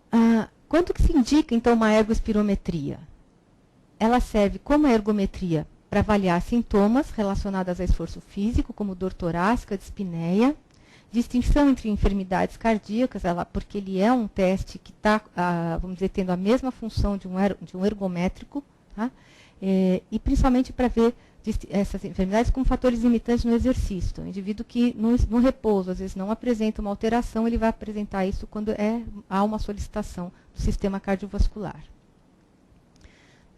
[SPEAKER 4] quando que se indica, então, uma ergospirometria? Ela serve como ergometria para avaliar sintomas relacionados a esforço físico, como dor torácica, dispneia, distinção entre enfermidades cardíacas, porque ele é um teste que está, vamos dizer, tendo a mesma função de um ergométrico, tá? E principalmente para ver essas enfermidades como fatores limitantes no exercício. Então, o indivíduo que no repouso, às vezes, não apresenta uma alteração, ele vai apresentar isso quando há uma solicitação do sistema cardiovascular.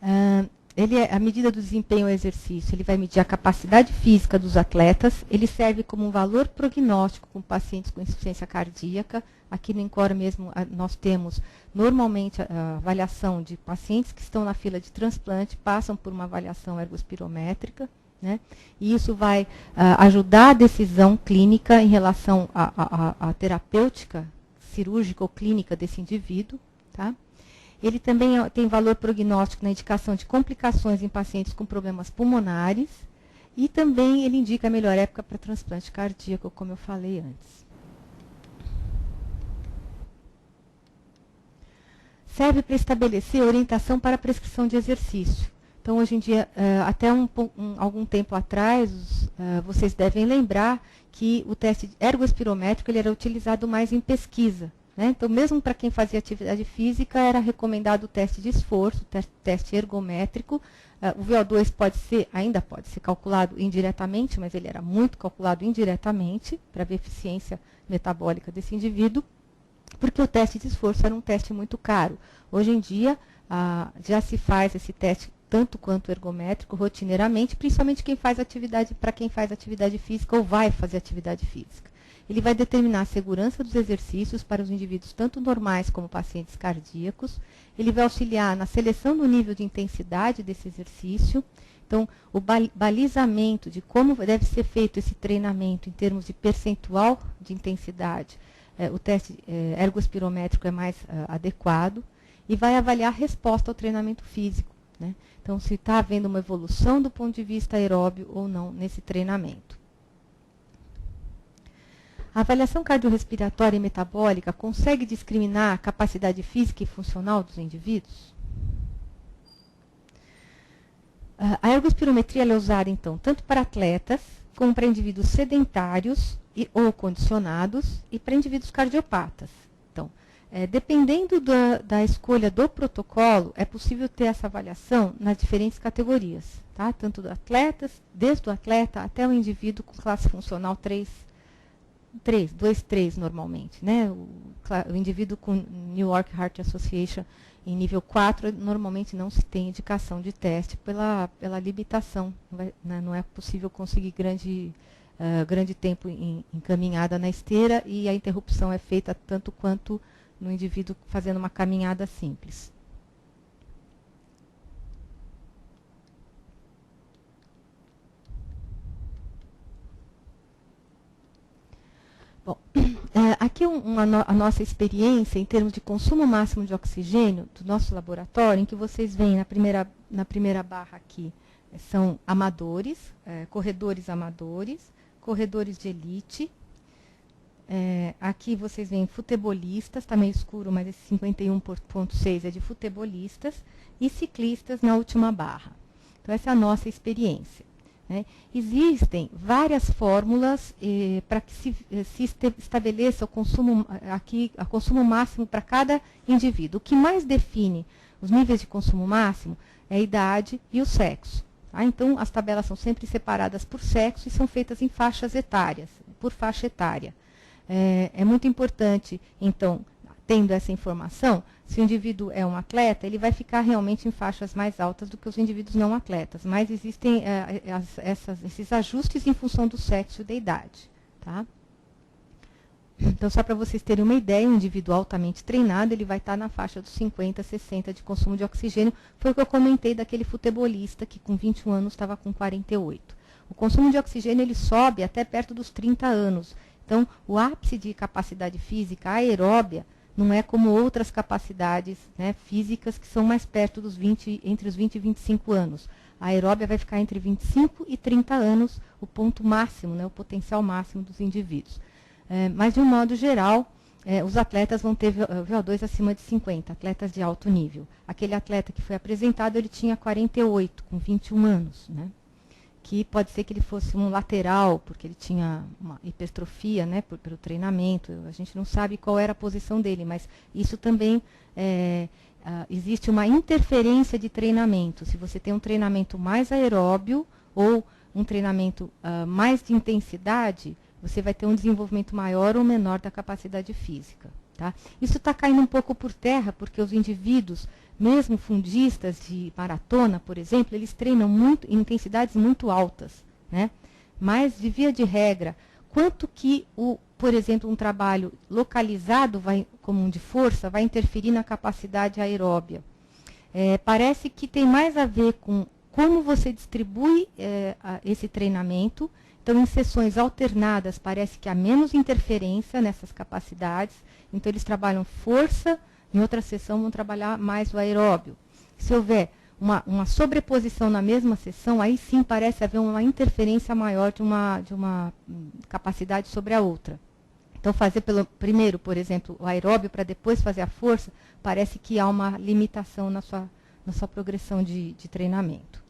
[SPEAKER 4] A medida do desempenho ao exercício, ele vai medir a capacidade física dos atletas, ele serve como um valor prognóstico com pacientes com insuficiência cardíaca. Aqui no INCOR mesmo, nós temos, normalmente, a avaliação de pacientes que estão na fila de transplante, passam por uma avaliação ergospirométrica, né? E isso vai ajudar a decisão clínica em relação à terapêutica cirúrgica ou clínica desse indivíduo, tá? Ele também tem valor prognóstico na indicação de complicações em pacientes com problemas pulmonares e também ele indica a melhor época para transplante cardíaco, como eu falei antes. Serve para estabelecer orientação para a prescrição de exercício. Então, hoje em dia, até algum tempo atrás, vocês devem lembrar que o teste ergospirométrico ele era utilizado mais em pesquisa. Né? Então, mesmo para quem fazia atividade física, era recomendado o teste de esforço, o teste ergométrico. O VO2 ainda pode ser calculado indiretamente, mas ele era muito calculado indiretamente para ver a eficiência metabólica desse indivíduo, porque o teste de esforço era um teste muito caro. Hoje em dia, já se faz esse teste tanto quanto ergométrico rotineiramente, principalmente para quem faz atividade física ou vai fazer atividade física. Ele vai determinar a segurança dos exercícios para os indivíduos tanto normais como pacientes cardíacos. Ele vai auxiliar na seleção do nível de intensidade desse exercício. Então, o balizamento de como deve ser feito esse treinamento em termos de percentual de intensidade, o teste ergospirométrico é mais adequado e vai avaliar a resposta ao treinamento físico, né? Então, se está havendo uma evolução do ponto de vista aeróbio ou não nesse treinamento. A avaliação cardiorrespiratória e metabólica consegue discriminar a capacidade física e funcional dos indivíduos? A ergospirometria é usada, então, tanto para atletas, como para indivíduos sedentários ou condicionados, e para indivíduos cardiopatas. Então, dependendo da escolha do protocolo, é possível ter essa avaliação nas diferentes categorias, tá? Tanto do atletas, desde o atleta até o indivíduo com classe funcional 2-3 normalmente, né? O indivíduo com New York Heart Association em nível 4, normalmente não se tem indicação de teste pela limitação. Não é possível conseguir grande tempo em caminhada na esteira e a interrupção é feita tanto quanto no indivíduo fazendo uma caminhada simples. Bom, aqui a nossa experiência em termos de consumo máximo de oxigênio do nosso laboratório, em que vocês veem na primeira barra aqui, são amadores, corredores amadores, corredores de elite. Aqui vocês veem futebolistas, está meio escuro, mas esse 51,6 é de futebolistas, e ciclistas na última barra. Então, essa é a nossa experiência. Né? Existem várias fórmulas para que se estabeleça o consumo, o consumo máximo para cada indivíduo. O que mais define os níveis de consumo máximo é a idade e o sexo. Tá? Então, as tabelas são sempre separadas por sexo e são feitas em faixas etárias, por faixa etária. É muito importante, então, tendo essa informação, se o indivíduo é um atleta, ele vai ficar realmente em faixas mais altas do que os indivíduos não atletas. Mas existem esses ajustes em função do sexo e da idade. Tá? Então, só para vocês terem uma ideia, um indivíduo altamente treinado, ele vai estar na faixa dos 50, 60 de consumo de oxigênio. Foi o que eu comentei daquele futebolista que com 21 anos estava com 48. O consumo de oxigênio ele sobe até perto dos 30 anos. Então, o ápice de capacidade física aeróbia não é como outras capacidades, né, físicas que são mais perto dos entre os 20 e 25 anos. A aeróbia vai ficar entre 25 e 30 anos, o ponto máximo, né, o potencial máximo dos indivíduos. Mas, de um modo geral, os atletas vão ter VO2 acima de 50, atletas de alto nível. Aquele atleta que foi apresentado, ele tinha 48, com 21 anos, né? Que pode ser que ele fosse um lateral, porque ele tinha uma hipertrofia, né, pelo treinamento. A gente não sabe qual era a posição dele, mas isso também existe uma interferência de treinamento. Se você tem um treinamento mais aeróbio ou um treinamento mais de intensidade, você vai ter um desenvolvimento maior ou menor da capacidade física. Tá? Isso está caindo um pouco por terra, porque os indivíduos, mesmo fundistas de maratona, por exemplo, eles treinam muito em intensidades muito altas. Né? Mas, de via de regra, quanto que, por exemplo, um trabalho localizado, como um de força, vai interferir na capacidade aeróbia? Parece que tem mais a ver com como você distribui esse treinamento. Então, em sessões alternadas, parece que há menos interferência nessas capacidades. Então, eles trabalham força, em outra sessão vão trabalhar mais o aeróbio. Se houver uma sobreposição na mesma sessão, aí sim parece haver uma interferência maior de uma capacidade sobre a outra. Então, fazer primeiro, por exemplo, o aeróbio para depois fazer a força, parece que há uma limitação na sua progressão de treinamento,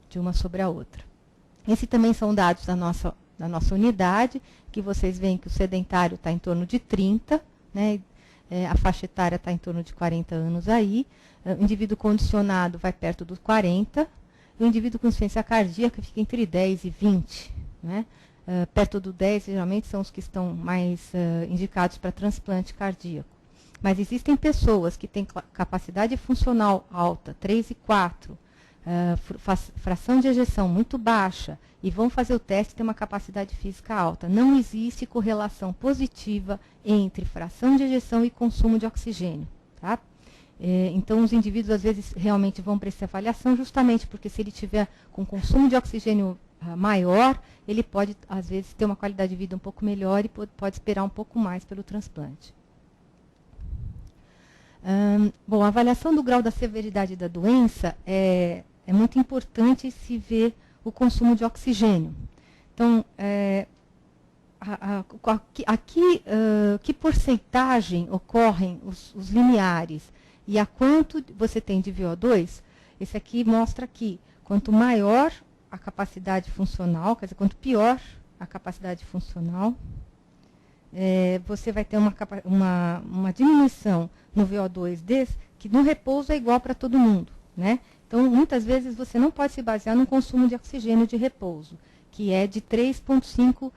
[SPEAKER 4] de uma sobre a outra. Esses também são dados da nossa unidade, que vocês veem que o sedentário está em torno de 30, né? A faixa etária está em torno de 40 anos aí, o indivíduo condicionado vai perto dos 40, e o indivíduo com insuficiência cardíaca fica entre 10 e 20. Né? Perto do 10, geralmente, são os que estão mais indicados para transplante cardíaco. Mas existem pessoas que têm capacidade funcional alta, 3 e 4, fração de ejeção muito baixa, e vão fazer o teste e ter uma capacidade física alta. Não existe correlação positiva entre fração de ejeção e consumo de oxigênio. Tá? Então, os indivíduos, às vezes, realmente vão para essa avaliação, justamente porque se ele tiver com consumo de oxigênio maior, ele pode, às vezes, ter uma qualidade de vida um pouco melhor e pode esperar um pouco mais pelo transplante. Bom, a avaliação do grau da severidade da doença é muito importante se ver o consumo de oxigênio. Então, que porcentagem ocorrem os limiares e a quanto você tem de VO2? Esse aqui mostra que quanto maior a capacidade funcional, quer dizer, quanto pior a capacidade funcional, você vai ter uma diminuição no VO2 que no repouso é igual para todo mundo. Né? Então, muitas vezes, você não pode se basear no consumo de oxigênio de repouso, que é de 3,5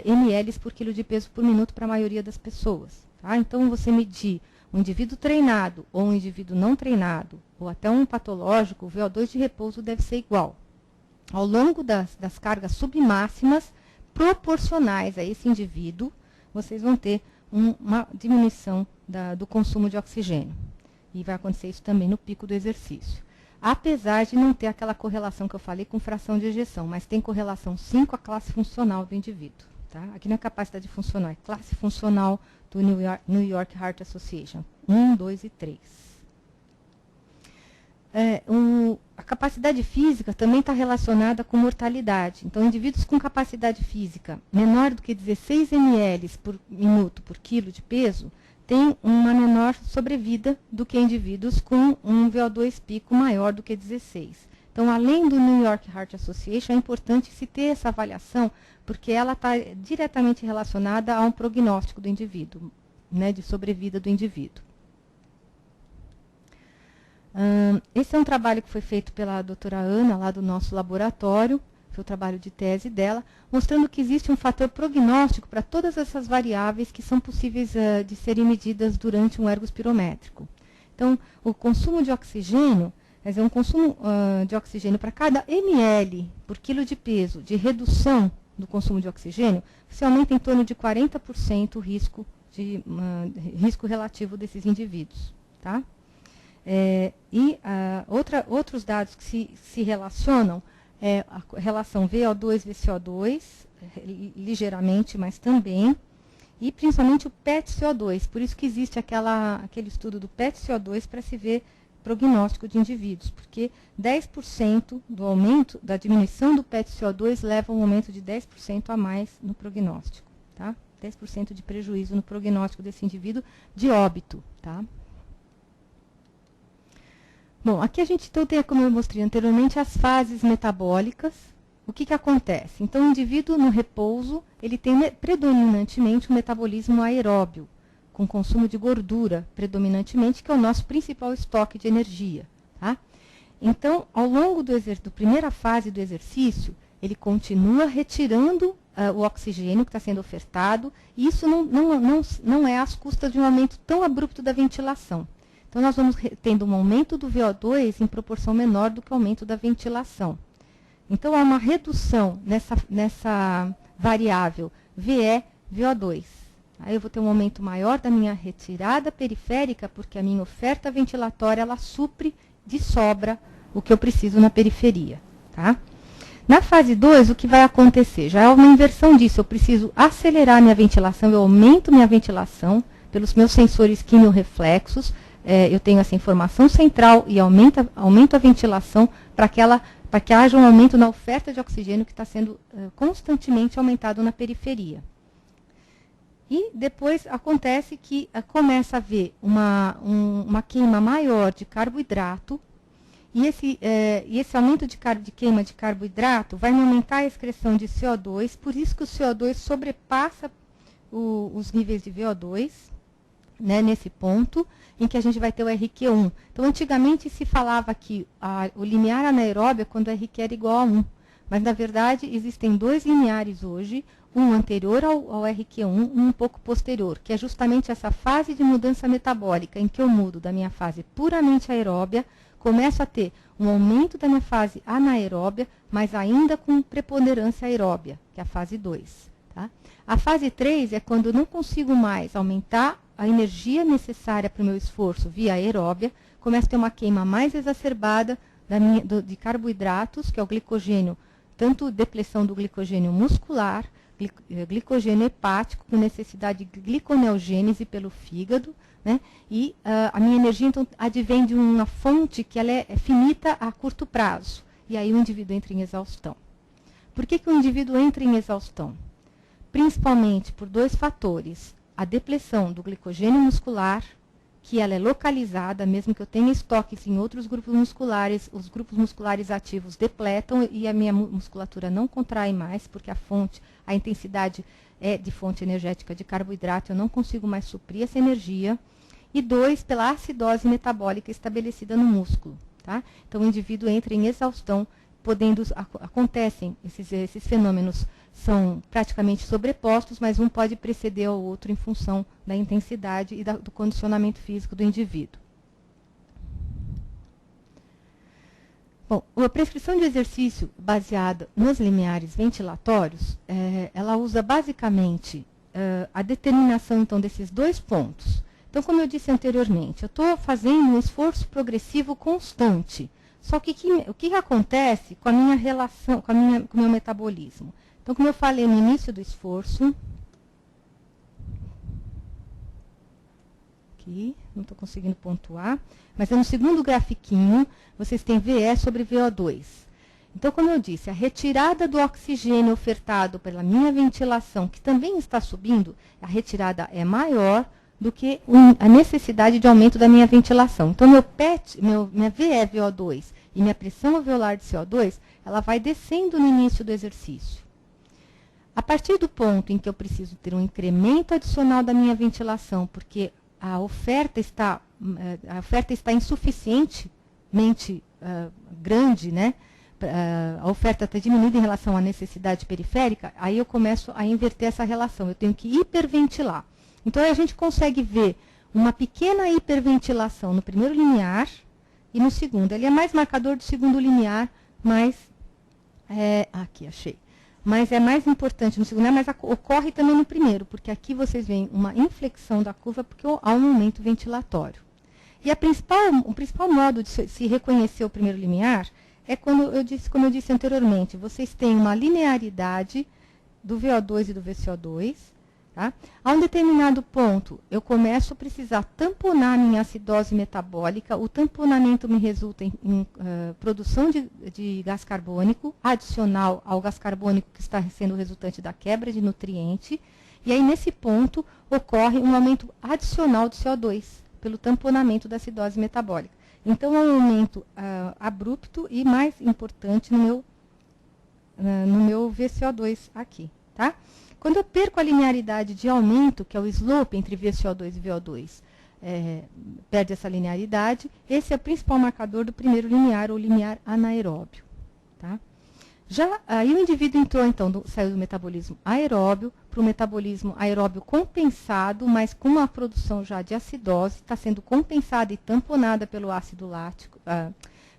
[SPEAKER 4] ml por quilo de peso por minuto para a maioria das pessoas. Tá? Então, você medir um indivíduo treinado ou um indivíduo não treinado, ou até um patológico, o VO2 de repouso deve ser igual. Ao longo das cargas submáximas, proporcionais a esse indivíduo, vocês vão ter uma diminuição do consumo de oxigênio. E vai acontecer isso também no pico do exercício. Apesar de não ter aquela correlação que eu falei com fração de ejeção, mas tem correlação sim com a classe funcional do indivíduo. Tá? Aqui não é capacidade funcional, é classe funcional do New York Heart Association. 1, 2 e 3. A capacidade física também está relacionada com mortalidade. Então, indivíduos com capacidade física menor do que 16 ml por minuto por quilo de peso têm uma menor sobrevida do que indivíduos com um VO2 pico maior do que 16. Então, além do New York Heart Association, é importante se ter essa avaliação, porque ela está diretamente relacionada a um prognóstico do indivíduo, né, de sobrevida do indivíduo. Esse é um trabalho que foi feito pela doutora Ana, lá do nosso laboratório, foi o trabalho de tese dela, mostrando que existe um fator prognóstico para todas essas variáveis que são possíveis de serem medidas durante um ergospirométrico. Então, o consumo de oxigênio, quer dizer, um consumo de oxigênio para cada ml por quilo de peso de redução do consumo de oxigênio, se aumenta em torno de 40% o risco relativo desses indivíduos. Tá? Outros dados que se relacionam é a relação VO2-VCO2, ligeiramente, mas também, e principalmente o PET-CO2. Por isso que existe aquele estudo do PET-CO2 para se ver prognóstico de indivíduos, porque 10% do aumento, da diminuição do PET-CO2 leva a um aumento de 10% a mais no prognóstico. Tá? 10% de prejuízo no prognóstico desse indivíduo de óbito. Tá? Bom, aqui a gente então tem, como eu mostrei anteriormente, as fases metabólicas. O que acontece? Então, o indivíduo no repouso, ele tem predominantemente um metabolismo aeróbio, com consumo de gordura, predominantemente, que é o nosso principal estoque de energia. Tá? Então, ao longo da primeira fase do exercício, ele continua retirando o oxigênio que está sendo ofertado, e isso não é às custas de um aumento tão abrupto da ventilação. Então, nós vamos tendo um aumento do VO2 em proporção menor do que o aumento da ventilação. Então, há uma redução nessa variável VE-VO2. Aí eu vou ter um aumento maior da minha retirada periférica, porque a minha oferta ventilatória, ela supre de sobra o que eu preciso na periferia. Tá? Na fase 2, o que vai acontecer? Já é uma inversão disso. Eu preciso acelerar minha ventilação, eu aumento minha ventilação pelos meus sensores quimiorreflexos. Eu tenho essa informação central e aumento a ventilação para que haja um aumento na oferta de oxigênio que está sendo constantemente aumentado na periferia. E depois acontece que começa a haver uma queima maior de carboidrato, e esse aumento de queima de carboidrato vai aumentar a excreção de CO2, por isso que o CO2 sobrepassa os níveis de VO2, né, nesse ponto, em que a gente vai ter o RQ1. Então, antigamente se falava que o limiar anaeróbio é quando o RQ era igual a 1. Mas, na verdade, existem dois limiares hoje, um anterior ao RQ1 e um pouco posterior, que é justamente essa fase de mudança metabólica, em que eu mudo da minha fase puramente aeróbia, começo a ter um aumento da minha fase anaeróbia, mas ainda com preponderância aeróbia, que é a fase 2. Tá? A fase 3 é quando eu não consigo mais aumentar a energia necessária para o meu esforço via aeróbia, começa a ter uma queima mais exacerbada de carboidratos, que é o glicogênio, tanto depressão do glicogênio muscular, glicogênio hepático, com necessidade de gliconeogênese pelo fígado, né? E a minha energia, então, advém de uma fonte que ela é finita a curto prazo, e aí o indivíduo entra em exaustão. Por que o indivíduo entra em exaustão? Principalmente por dois fatores. A depressão do glicogênio muscular, que ela é localizada, mesmo que eu tenha estoques em outros grupos musculares, os grupos musculares ativos depletam e a minha musculatura não contrai mais, porque a intensidade é de fonte energética de carboidrato, eu não consigo mais suprir essa energia. E 2, pela acidose metabólica estabelecida no músculo. Tá? Então, o indivíduo entra em exaustão, acontecem esses fenômenos, são praticamente sobrepostos, mas um pode preceder ao outro em função da intensidade e do condicionamento físico do indivíduo. Bom, a prescrição de exercício baseada nos limiares ventilatórios, ela usa basicamente a determinação, então, desses dois pontos. Então, como eu disse anteriormente, eu estou fazendo um esforço progressivo constante. Só que o que acontece com a minha relação, com o meu metabolismo? Então, Então, como eu falei no início do esforço, aqui, não estou conseguindo pontuar, mas no segundo grafiquinho, vocês têm VE sobre VO2. Então, como eu disse, a retirada do oxigênio ofertado pela minha ventilação, que também está subindo, a retirada é maior do que a necessidade de aumento da minha ventilação. Então, minha VE VO2 e minha pressão alveolar de CO2, ela vai descendo no início do exercício. A partir do ponto em que eu preciso ter um incremento adicional da minha ventilação, porque a oferta está insuficientemente grande, né? A oferta está diminuída em relação à necessidade periférica, aí eu começo a inverter essa relação. Eu tenho que hiperventilar. Então, a gente consegue ver uma pequena hiperventilação no primeiro limiar e no segundo. Ele é mais marcador do segundo limiar, mas... aqui, achei. Mas é mais importante no segundo, mas ocorre também no primeiro, porque aqui vocês veem uma inflexão da curva, porque há um aumento ventilatório. E o principal modo de se reconhecer o primeiro limiar é como eu disse anteriormente, vocês têm uma linearidade do VO2 e do VCO2. Tá? A um determinado ponto, eu começo a precisar tamponar a minha acidose metabólica. O tamponamento me resulta em produção de gás carbônico, adicional ao gás carbônico que está sendo resultante da quebra de nutriente. E aí, nesse ponto, ocorre um aumento adicional do CO2, pelo tamponamento da acidose metabólica. Então, é um aumento abrupto e mais importante no meu VCO2 aqui. Tá? Quando eu perco a linearidade de aumento, que é o slope entre VCO2 e VO2, perde essa linearidade, esse é o principal marcador do primeiro limiar, ou limiar anaeróbio. Tá? Aí o indivíduo entrou, então, saiu do metabolismo aeróbio para o metabolismo aeróbio compensado, mas com uma produção já de acidose, está sendo compensada e tamponada pelo ácido lático,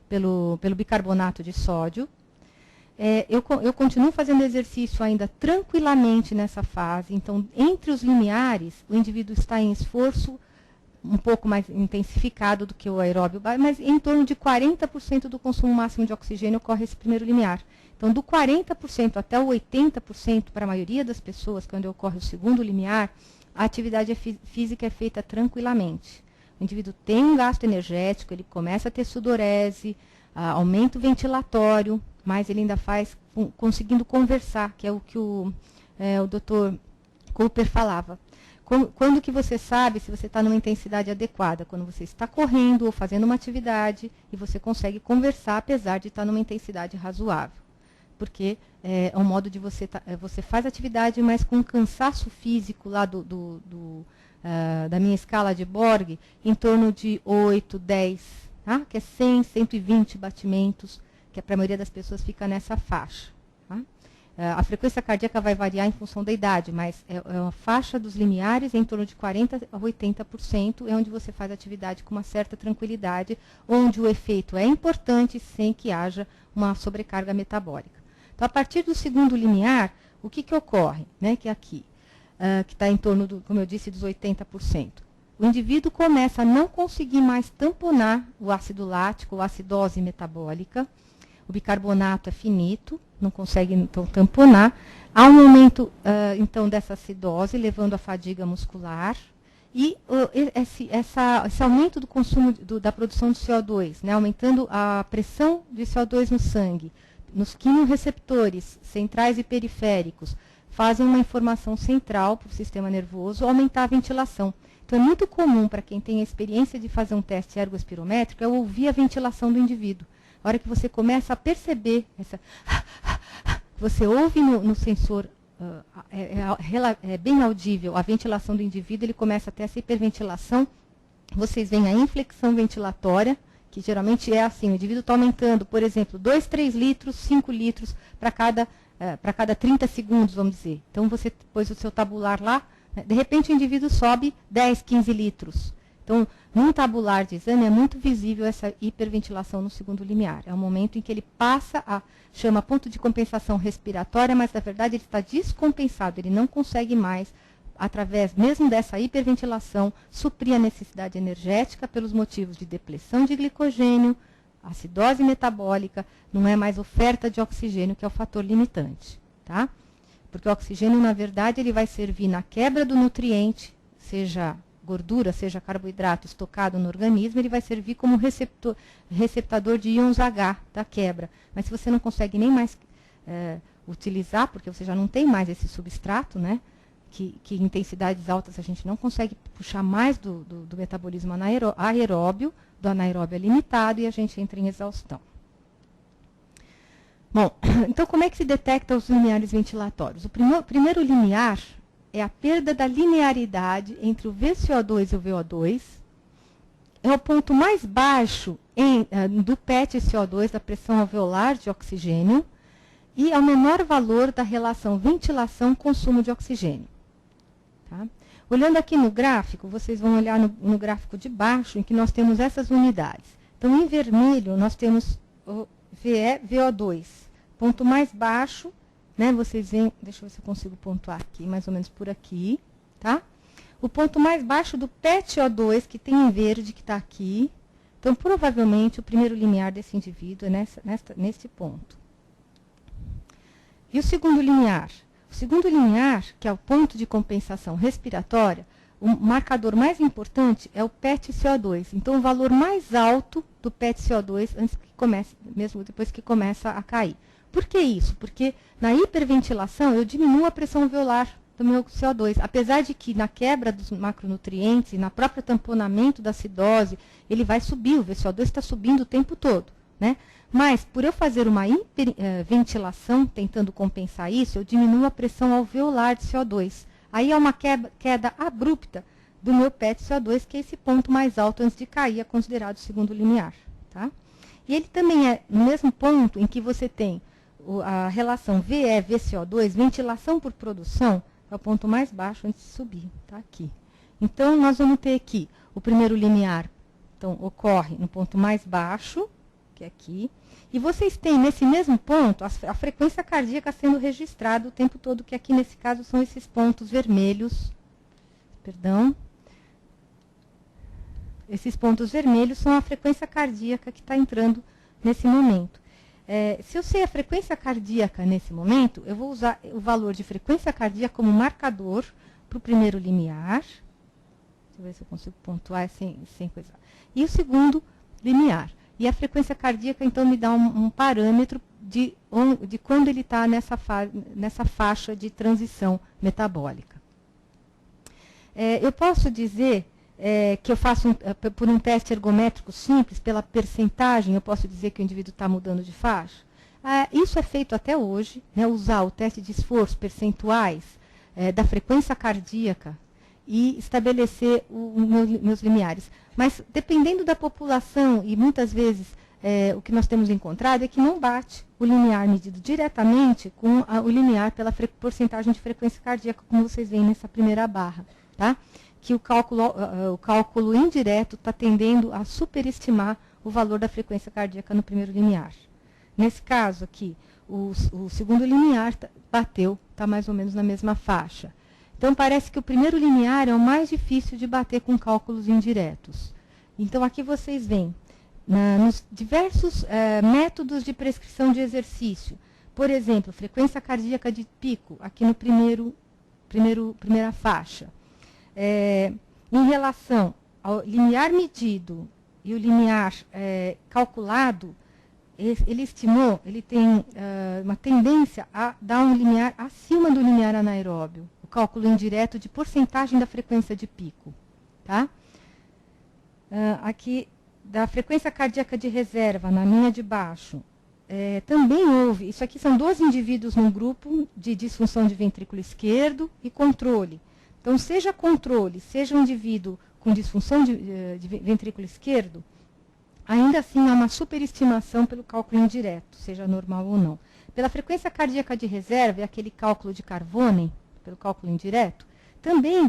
[SPEAKER 4] pelo bicarbonato de sódio. Eu continuo fazendo exercício ainda tranquilamente nessa fase. Então, entre os limiares, o indivíduo está em esforço um pouco mais intensificado do que o aeróbio, mas em torno de 40% do consumo máximo de oxigênio ocorre esse primeiro limiar. Então, do 40% até o 80%, para a maioria das pessoas, quando ocorre o segundo limiar, a atividade física é feita tranquilamente. O indivíduo tem um gasto energético, ele começa a ter sudorese, aumento ventilatório, mas ele ainda faz conseguindo conversar, que é o que o Dr. Cooper falava. Quando que você sabe se você está numa intensidade adequada? Quando você está correndo ou fazendo uma atividade e você consegue conversar, apesar de estar numa intensidade razoável. Porque é um modo de você faz atividade, mas com um cansaço físico lá da minha escala de Borg, em torno de 8, 10, tá? Que é 100, 120 batimentos, que para a maioria das pessoas fica nessa faixa. Tá? A frequência cardíaca vai variar em função da idade, mas é uma faixa dos limiares em torno de 40% a 80%, é onde você faz atividade com uma certa tranquilidade, onde o efeito é importante sem que haja uma sobrecarga metabólica. Então, a partir do segundo limiar, o que ocorre? Né, que é aqui, que está em torno, como eu disse, dos 80%. O indivíduo começa a não conseguir mais tamponar o ácido lático, ou acidose metabólica. O bicarbonato é finito, não consegue então tamponar. Há um aumento então dessa acidose, levando à fadiga muscular. E esse aumento do consumo da produção de CO2, né, aumentando a pressão de CO2 no sangue, nos quimiorreceptores centrais e periféricos, fazem uma informação central para o sistema nervoso, aumentar a ventilação. Então, é muito comum para quem tem a experiência de fazer um teste ergospirométrico, ouvir a ventilação do indivíduo. A hora que você começa a perceber, você ouve no sensor, é bem audível a ventilação do indivíduo, ele começa a ter essa hiperventilação, vocês veem a inflexão ventilatória, que geralmente é assim, o indivíduo está aumentando, por exemplo, 2, 3 litros, 5 litros para cada 30 segundos, vamos dizer. Então, você pôs o seu tabular lá, né, de repente o indivíduo sobe 10, 15 litros. Então, num tabular de exame é muito visível essa hiperventilação no segundo limiar. É um momento em que ele chama ponto de compensação respiratória, mas na verdade ele está descompensado, ele não consegue mais, através mesmo dessa hiperventilação, suprir a necessidade energética pelos motivos de depleção de glicogênio, acidose metabólica, não é mais oferta de oxigênio, que é o fator limitante. Tá? porque o oxigênio, na verdade, ele vai servir na quebra do nutriente, seja gordura, seja carboidrato estocado no organismo, ele vai servir como receptador de íons H da quebra. Mas se você não consegue nem mais utilizar, porque você já não tem mais esse substrato, né? Que em intensidades altas a gente não consegue puxar mais do metabolismo aeróbio, do anaeróbio é limitado e a gente entra em exaustão. Bom, então como é que se detecta os limiares ventilatórios? O primeiro limiar é a perda da linearidade entre o VCO2 e o VO2. É o ponto mais baixo do PET CO2, da pressão alveolar de oxigênio, e é o menor valor da relação ventilação-consumo de oxigênio. Tá? Olhando aqui no gráfico, vocês vão olhar no gráfico de baixo, em que nós temos essas unidades. Então, em vermelho, nós temos o VO2. Ponto mais baixo, né, vocês veem, deixa eu ver se eu consigo pontuar aqui, mais ou menos por aqui, tá? O ponto mais baixo do PET-CO2, que tem em verde, que está aqui. Então, provavelmente, o primeiro limiar desse indivíduo é nesse ponto. E o segundo limiar? O segundo limiar, que é o ponto de compensação respiratória, o marcador mais importante é o PET-CO2. Então, o valor mais alto do PET-CO2, antes que comece, mesmo depois que começa a cair. Por que isso? Porque na hiperventilação eu diminuo a pressão alveolar do meu CO2. Apesar de que na quebra dos macronutrientes e na própria tamponamento da acidose, ele vai subir, o VCO2 está subindo o tempo todo, né? Mas, por eu fazer uma hiperventilação, tentando compensar isso, eu diminuo a pressão alveolar de CO2. Aí é uma queda abrupta do meu PET-CO2, que é esse ponto mais alto antes de cair, é considerado o segundo limiar. Tá? E ele também é no mesmo ponto em que você tem a relação VE-VCO2, ventilação por produção, é o ponto mais baixo antes de subir. Tá? Aqui. Então, nós vamos ter aqui o primeiro limiar, então, ocorre no ponto mais baixo, que é aqui. E vocês têm, nesse mesmo ponto, a frequência cardíaca sendo registrada o tempo todo, que aqui, nesse caso, são esses pontos vermelhos. Perdão. Esses pontos vermelhos são a frequência cardíaca que está entrando nesse momento. Se eu sei a frequência cardíaca nesse momento, eu vou usar o valor de frequência cardíaca como marcador para o primeiro limiar. Deixa eu ver se eu consigo pontuar sem coisa. E o segundo limiar. E a frequência cardíaca, então, me dá um parâmetro de quando ele está nessa faixa de transição metabólica. Eu posso dizer que eu faço, por um teste ergométrico simples, pela percentagem, eu posso dizer que o indivíduo está mudando de faixa? Isso é feito até hoje, né, usar o teste de esforço, percentuais da frequência cardíaca e estabelecer meus limiares. Mas, dependendo da população, e muitas vezes o que nós temos encontrado é que não bate o limiar medido diretamente com o limiar pela porcentagem de frequência cardíaca, como vocês veem nessa primeira barra. Tá? Que o cálculo indireto está tendendo a superestimar o valor da frequência cardíaca no primeiro limiar. Nesse caso aqui, o segundo limiar bateu, está mais ou menos na mesma faixa. Então, parece que o primeiro limiar é o mais difícil de bater com cálculos indiretos. Então, aqui vocês veem, nos diversos métodos de prescrição de exercício. Por exemplo, frequência cardíaca de pico, aqui no primeira faixa. Em relação ao limiar medido e o limiar calculado, ele tem uma tendência a dar um limiar acima do limiar anaeróbio. Cálculo indireto de porcentagem da frequência de pico. Tá? Aqui, da frequência cardíaca de reserva, na linha de baixo, também houve, isso aqui são 2 indivíduos num grupo de disfunção de ventrículo esquerdo e controle. Então, seja controle, seja um indivíduo com disfunção de ventrículo esquerdo, ainda assim há uma superestimação pelo cálculo indireto, seja normal ou não. Pela frequência cardíaca de reserva, é aquele cálculo de Carvone, pelo cálculo indireto, também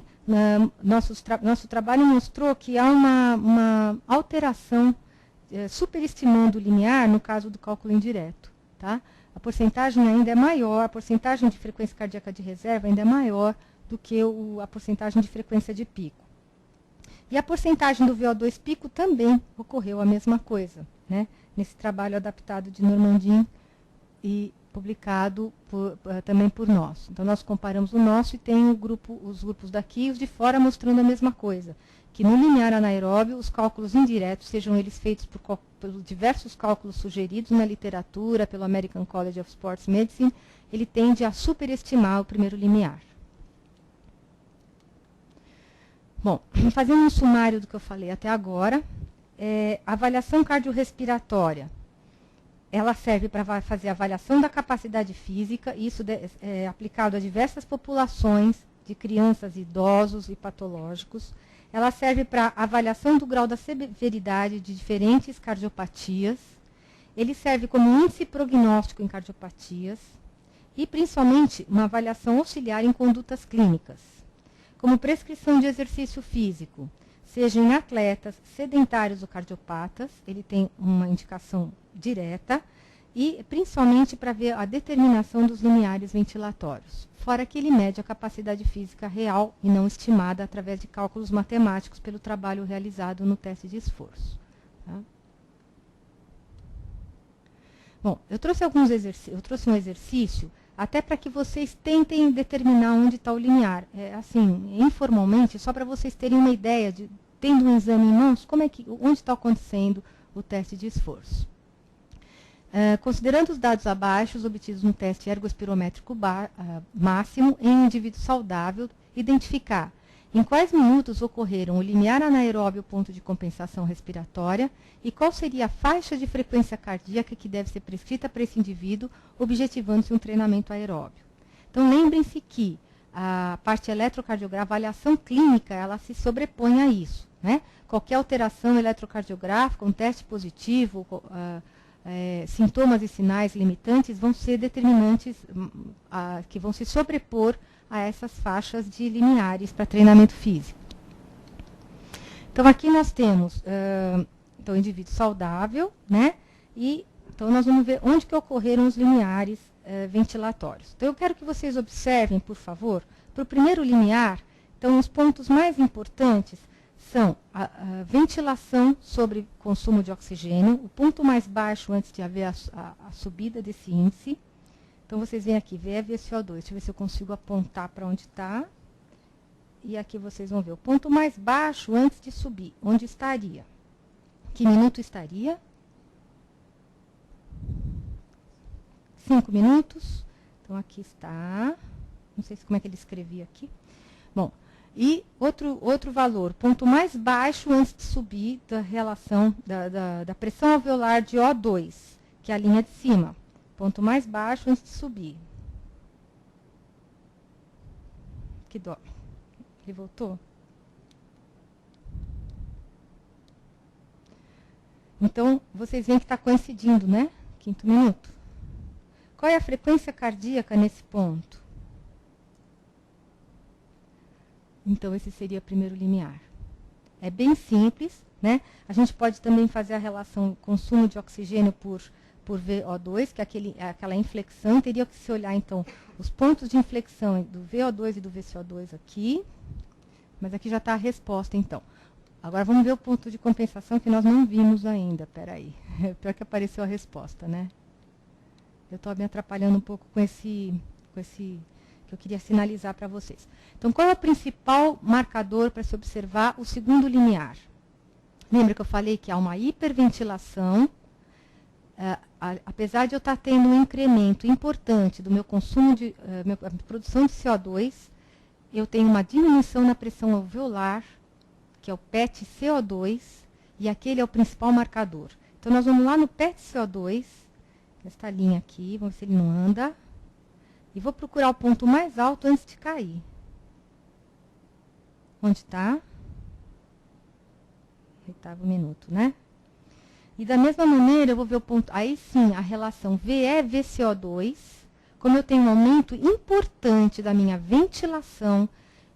[SPEAKER 4] nosso trabalho mostrou que há uma alteração superestimando o limiar no caso do cálculo indireto. Tá? A porcentagem ainda é maior, a porcentagem de frequência cardíaca de reserva ainda é maior do que a porcentagem de frequência de pico. E a porcentagem do VO2 pico também ocorreu a mesma coisa, né? Nesse trabalho adaptado de Normandin e publicado também por nós. Então, nós comparamos o nosso e tem os grupos daqui e os de fora mostrando a mesma coisa. Que no limiar anaeróbio, os cálculos indiretos, sejam eles feitos pelos diversos cálculos sugeridos na literatura, pelo American College of Sports Medicine, ele tende a superestimar o primeiro limiar. Bom, fazendo um sumário do que eu falei até agora, a avaliação cardiorrespiratória, ela serve para fazer a avaliação da capacidade física, e isso é aplicado a diversas populações de crianças, idosos e patológicos. Ela serve para avaliação do grau da severidade de diferentes cardiopatias. Ele serve como índice prognóstico em cardiopatias e, principalmente, uma avaliação auxiliar em condutas clínicas, como prescrição de exercício físico, seja em atletas sedentários ou cardiopatas, ele tem uma indicação direta, e principalmente para ver a determinação dos limiares ventilatórios. Fora que ele mede a capacidade física real e não estimada através de cálculos matemáticos pelo trabalho realizado no teste de esforço. Tá? Bom, eu trouxe um exercício até para que vocês tentem determinar onde está o limiar. Assim, informalmente, só para vocês terem uma ideia, tendo um exame em mãos, onde está acontecendo o teste de esforço. Considerando os dados abaixo, obtidos no teste ergospirométrico máximo em um indivíduo saudável, identificar em quais minutos ocorreram o limiar anaeróbio ponto de compensação respiratória e qual seria a faixa de frequência cardíaca que deve ser prescrita para esse indivíduo, objetivando-se um treinamento aeróbio. Então, lembrem-se que a parte eletrocardiográfica, a avaliação clínica, ela se sobrepõe a isso, né? Qualquer alteração eletrocardiográfica, um teste positivo, sintomas e sinais limitantes vão ser determinantes, que vão se sobrepor a essas faixas de limiares para treinamento físico. Então, aqui nós temos o indivíduo saudável, né? E então nós vamos ver onde que ocorreram os limiares ventilatórios. Então, eu quero que vocês observem, por favor, para o primeiro limiar, então, os pontos mais importantes são a ventilação sobre consumo de oxigênio, o ponto mais baixo antes de haver a subida desse índice. Então, vocês veem aqui, VE/VSO2. Deixa eu ver se eu consigo apontar para onde está. E aqui vocês vão ver o ponto mais baixo antes de subir. Onde estaria? Que minuto estaria? 5 minutos. Então, aqui está. Não sei como é que ele escrevia aqui. Bom, e outro valor, ponto mais baixo antes de subir da relação da pressão alveolar de O2, que é a linha de cima. Ponto mais baixo antes de subir. Que dó. Ele voltou? Então, vocês veem que está coincidindo, né? 5º minuto. Qual é a frequência cardíaca nesse ponto? Então, esse seria o primeiro limiar. É bem simples, né? A gente pode também fazer a relação consumo de oxigênio por VO2, que é aquela inflexão. Teria que se olhar, então, os pontos de inflexão do VO2 e do VCO2 aqui. Mas aqui já está a resposta, então. Agora, vamos ver o ponto de compensação que nós não vimos ainda. Espera aí. Pior que apareceu a resposta, né? Eu estou me atrapalhando um pouco com esse que eu queria sinalizar para vocês. Então, qual é o principal marcador para se observar o segundo limiar? Lembra que eu falei que há uma hiperventilação. Apesar de eu estar tendo um incremento importante do meu consumo minha produção de CO2, eu tenho uma diminuição na pressão alveolar, que é o PET-CO2, e aquele é o principal marcador. Então, nós vamos lá no PET-CO2, nesta linha aqui, vamos ver se ele não anda, e vou procurar o ponto mais alto antes de cair. Onde está? 8º minuto, né? E da mesma maneira, eu vou ver o ponto, aí sim, a relação VE/VCO2, como eu tenho um aumento importante da minha ventilação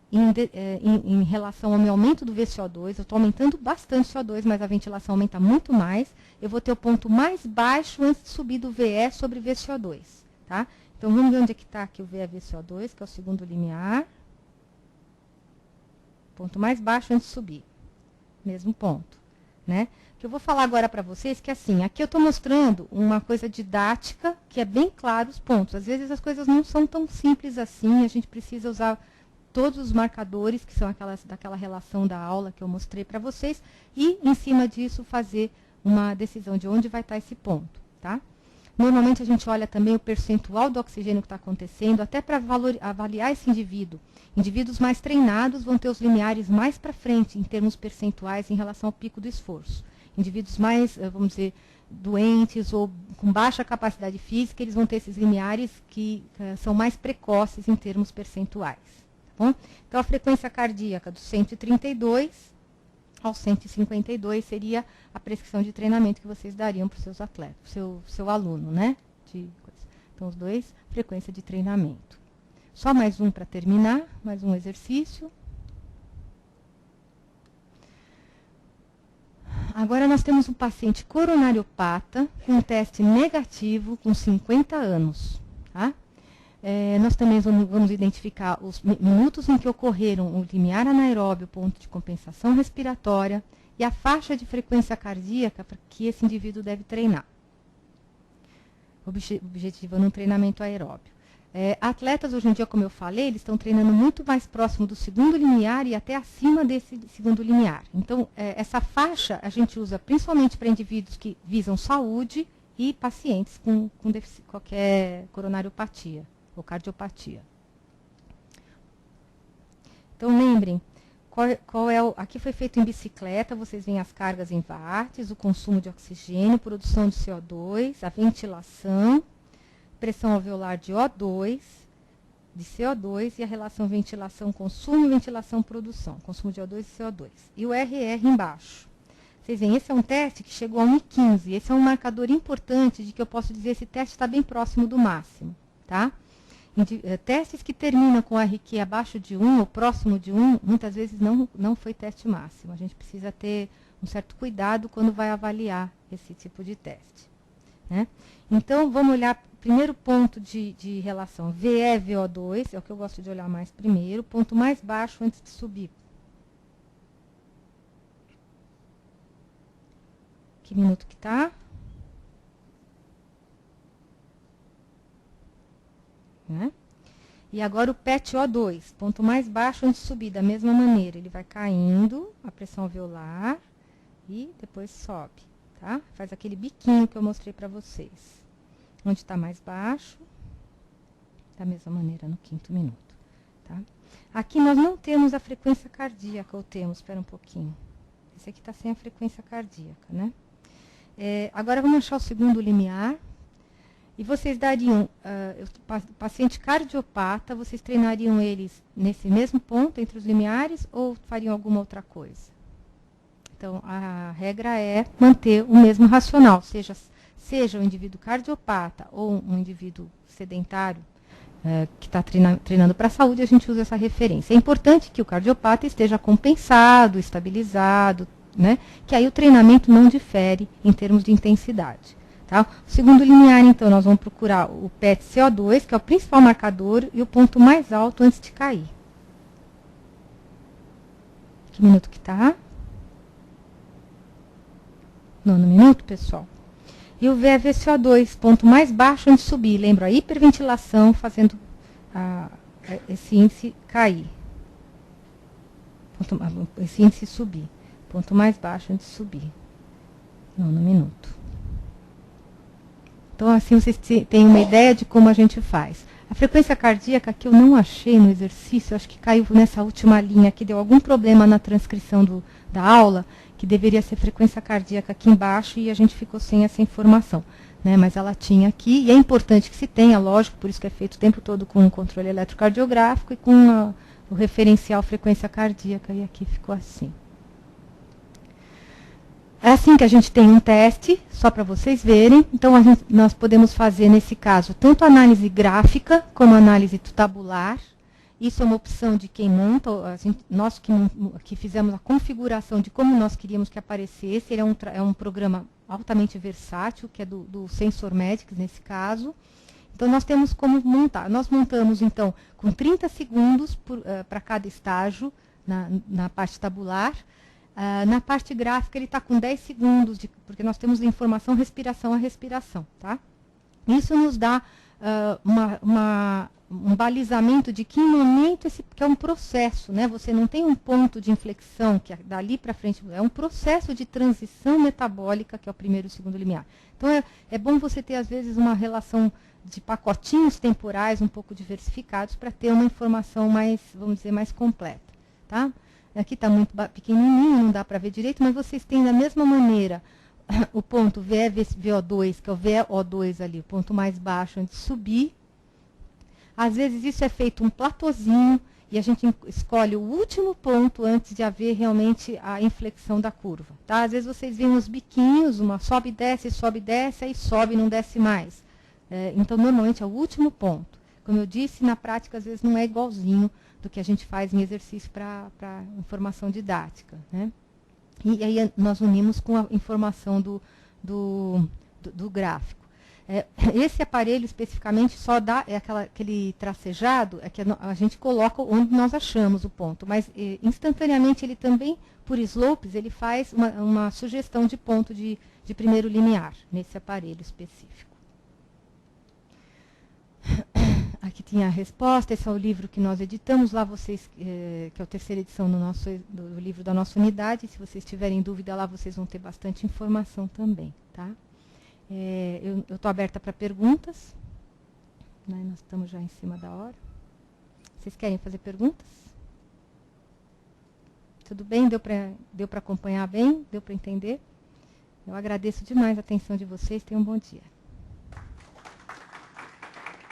[SPEAKER 4] em relação ao meu aumento do VCO2, eu estou aumentando bastante o CO2, mas a ventilação aumenta muito mais, eu vou ter o ponto mais baixo antes de subir do VE sobre VCO2, tá? Então, vamos ver onde é que está aqui o VE/VCO2, que é o segundo limiar. Ponto mais baixo antes de subir. Mesmo ponto, né? que eu vou falar agora para vocês, que assim, aqui eu estou mostrando uma coisa didática, que é bem claro os pontos. Às vezes as coisas não são tão simples assim, a gente precisa usar todos os marcadores, que são daquela relação da aula que eu mostrei para vocês, e em cima disso fazer uma decisão de onde vai estar esse ponto, tá? Normalmente a gente olha também o percentual do oxigênio que está acontecendo, até para avaliar esse indivíduo. Indivíduos mais treinados vão ter os limiares mais para frente, em termos percentuais, em relação ao pico do esforço. Indivíduos mais, vamos dizer, doentes ou com baixa capacidade física, eles vão ter esses limiares que são mais precoces em termos percentuais. Tá bom? Então, a frequência cardíaca do 132 ao 152 seria a prescrição de treinamento que vocês dariam para os seus atletas, para o seu aluno, né? Então, os dois, frequência de treinamento. Só mais um para terminar, mais um exercício. Agora nós temos um paciente coronariopata com um teste negativo com 50 anos. Tá? Nós também vamos identificar os minutos em que ocorreram o limiar anaeróbio, ponto de compensação respiratória e a faixa de frequência cardíaca para que esse indivíduo deve treinar. Objetivando um treinamento aeróbio. Atletas, hoje em dia, como eu falei, eles estão treinando muito mais próximo do segundo limiar e até acima desse segundo limiar. Então, essa faixa a gente usa principalmente para indivíduos que visam saúde e pacientes com qualquer coronariopatia ou cardiopatia. Então, lembrem, aqui foi feito em bicicleta, vocês veem as cargas em watts, o consumo de oxigênio, produção de CO2, a ventilação, pressão alveolar de O2, de CO2 e a relação ventilação-consumo e ventilação-produção, consumo de O2 e CO2. E o RR embaixo. Vocês veem, esse é um teste que chegou a 1,15. Esse é um marcador importante de que eu posso dizer que esse teste está bem próximo do máximo. Tá? Testes que terminam com RQ abaixo de 1 ou próximo de 1, muitas vezes não foi teste máximo. A gente precisa ter um certo cuidado quando vai avaliar esse tipo de teste. Né? Então, vamos olhar primeiro ponto de relação VE, VO2, é o que eu gosto de olhar mais primeiro, ponto mais baixo antes de subir. Que minuto que está? Né? E agora o PET-O2, ponto mais baixo antes de subir, da mesma maneira. Ele vai caindo, a pressão alveolar, e depois sobe. Tá? Faz aquele biquinho que eu mostrei para vocês. Onde está mais baixo, da mesma maneira no 5º minuto. Tá? Aqui nós não temos a frequência cardíaca, ou temos, espera um pouquinho. Esse aqui está sem a frequência cardíaca, né? Agora vamos achar o segundo limiar. E vocês dariam, paciente cardiopata, vocês treinariam eles nesse mesmo ponto, entre os limiares, ou fariam alguma outra coisa? Então, a regra é manter o mesmo racional, seja o indivíduo cardiopata ou um indivíduo sedentário que está treinando para a saúde, a gente usa essa referência. É importante que o cardiopata esteja compensado, estabilizado, né? Que aí o treinamento não difere em termos de intensidade. Tá? O segundo limiar, então, nós vamos procurar o PET-CO2, que é o principal marcador, e o ponto mais alto antes de cair. Que minuto que está? 9º minuto, pessoal. E o VE-VCO2, ponto mais baixo antes de subir. Lembra a hiperventilação fazendo esse índice cair. Esse índice subir. Ponto mais baixo antes de subir. 9º minuto. Então, assim, vocês têm uma ideia de como a gente faz. A frequência cardíaca que eu não achei no exercício, acho que caiu nessa última linha, que deu algum problema na transcrição da aula, que deveria ser frequência cardíaca aqui embaixo, e a gente ficou sem essa informação. Né? Mas ela tinha aqui, e é importante que se tenha, lógico, por isso que é feito o tempo todo com o controle eletrocardiográfico e com o referencial frequência cardíaca, e aqui ficou assim. É assim que a gente tem um teste, só para vocês verem. Então, nós podemos fazer, nesse caso, tanto análise gráfica como análise tabular. Isso é uma opção de quem monta. Nós que fizemos a configuração de como nós queríamos que aparecesse. Ele é um programa altamente versátil, que é do SensorMedics, nesse caso. Então, nós temos como montar. Nós montamos, então, com 30 segundos para cada estágio na parte tabular. Na parte gráfica, ele está com 10 segundos, porque nós temos informação respiração a respiração. Tá? Isso nos dá um balizamento de que momento que é um processo, né? Você não tem um ponto de inflexão, que é dali para frente, é um processo de transição metabólica, que é o primeiro e o segundo limiar. Então, é bom você ter, às vezes, uma relação de pacotinhos temporais um pouco diversificados para ter uma informação mais, vamos dizer, mais completa. Tá? Aqui está muito pequenininho, não dá para ver direito, mas vocês têm da mesma maneira o ponto VO2, que é o VO2 ali, o ponto mais baixo antes de subir. Às vezes isso é feito um platôzinho e a gente escolhe o último ponto antes de haver realmente a inflexão da curva. Tá? Às vezes vocês veem os biquinhos, uma sobe e desce, aí sobe e não desce mais. Então, normalmente é o último ponto. Como eu disse, na prática, às vezes não é igualzinho do que a gente faz em exercício para informação didática. Né? E aí nós unimos com a informação do gráfico. Esse aparelho especificamente só dá aquele tracejado, que a gente coloca onde nós achamos o ponto, mas instantaneamente ele também, por slopes, ele faz uma sugestão de ponto de primeiro limiar nesse aparelho específico. Aqui tinha a resposta, esse é o livro que nós editamos, lá vocês, que é a terceira edição do livro da nossa unidade, se vocês tiverem dúvida lá, vocês vão ter bastante informação também, tá? Eu estou aberta para perguntas, né? Nós estamos já em cima da hora. Vocês querem fazer perguntas? Tudo bem? Deu para acompanhar bem? Deu para entender? Eu agradeço demais a atenção de vocês, tenham um bom dia.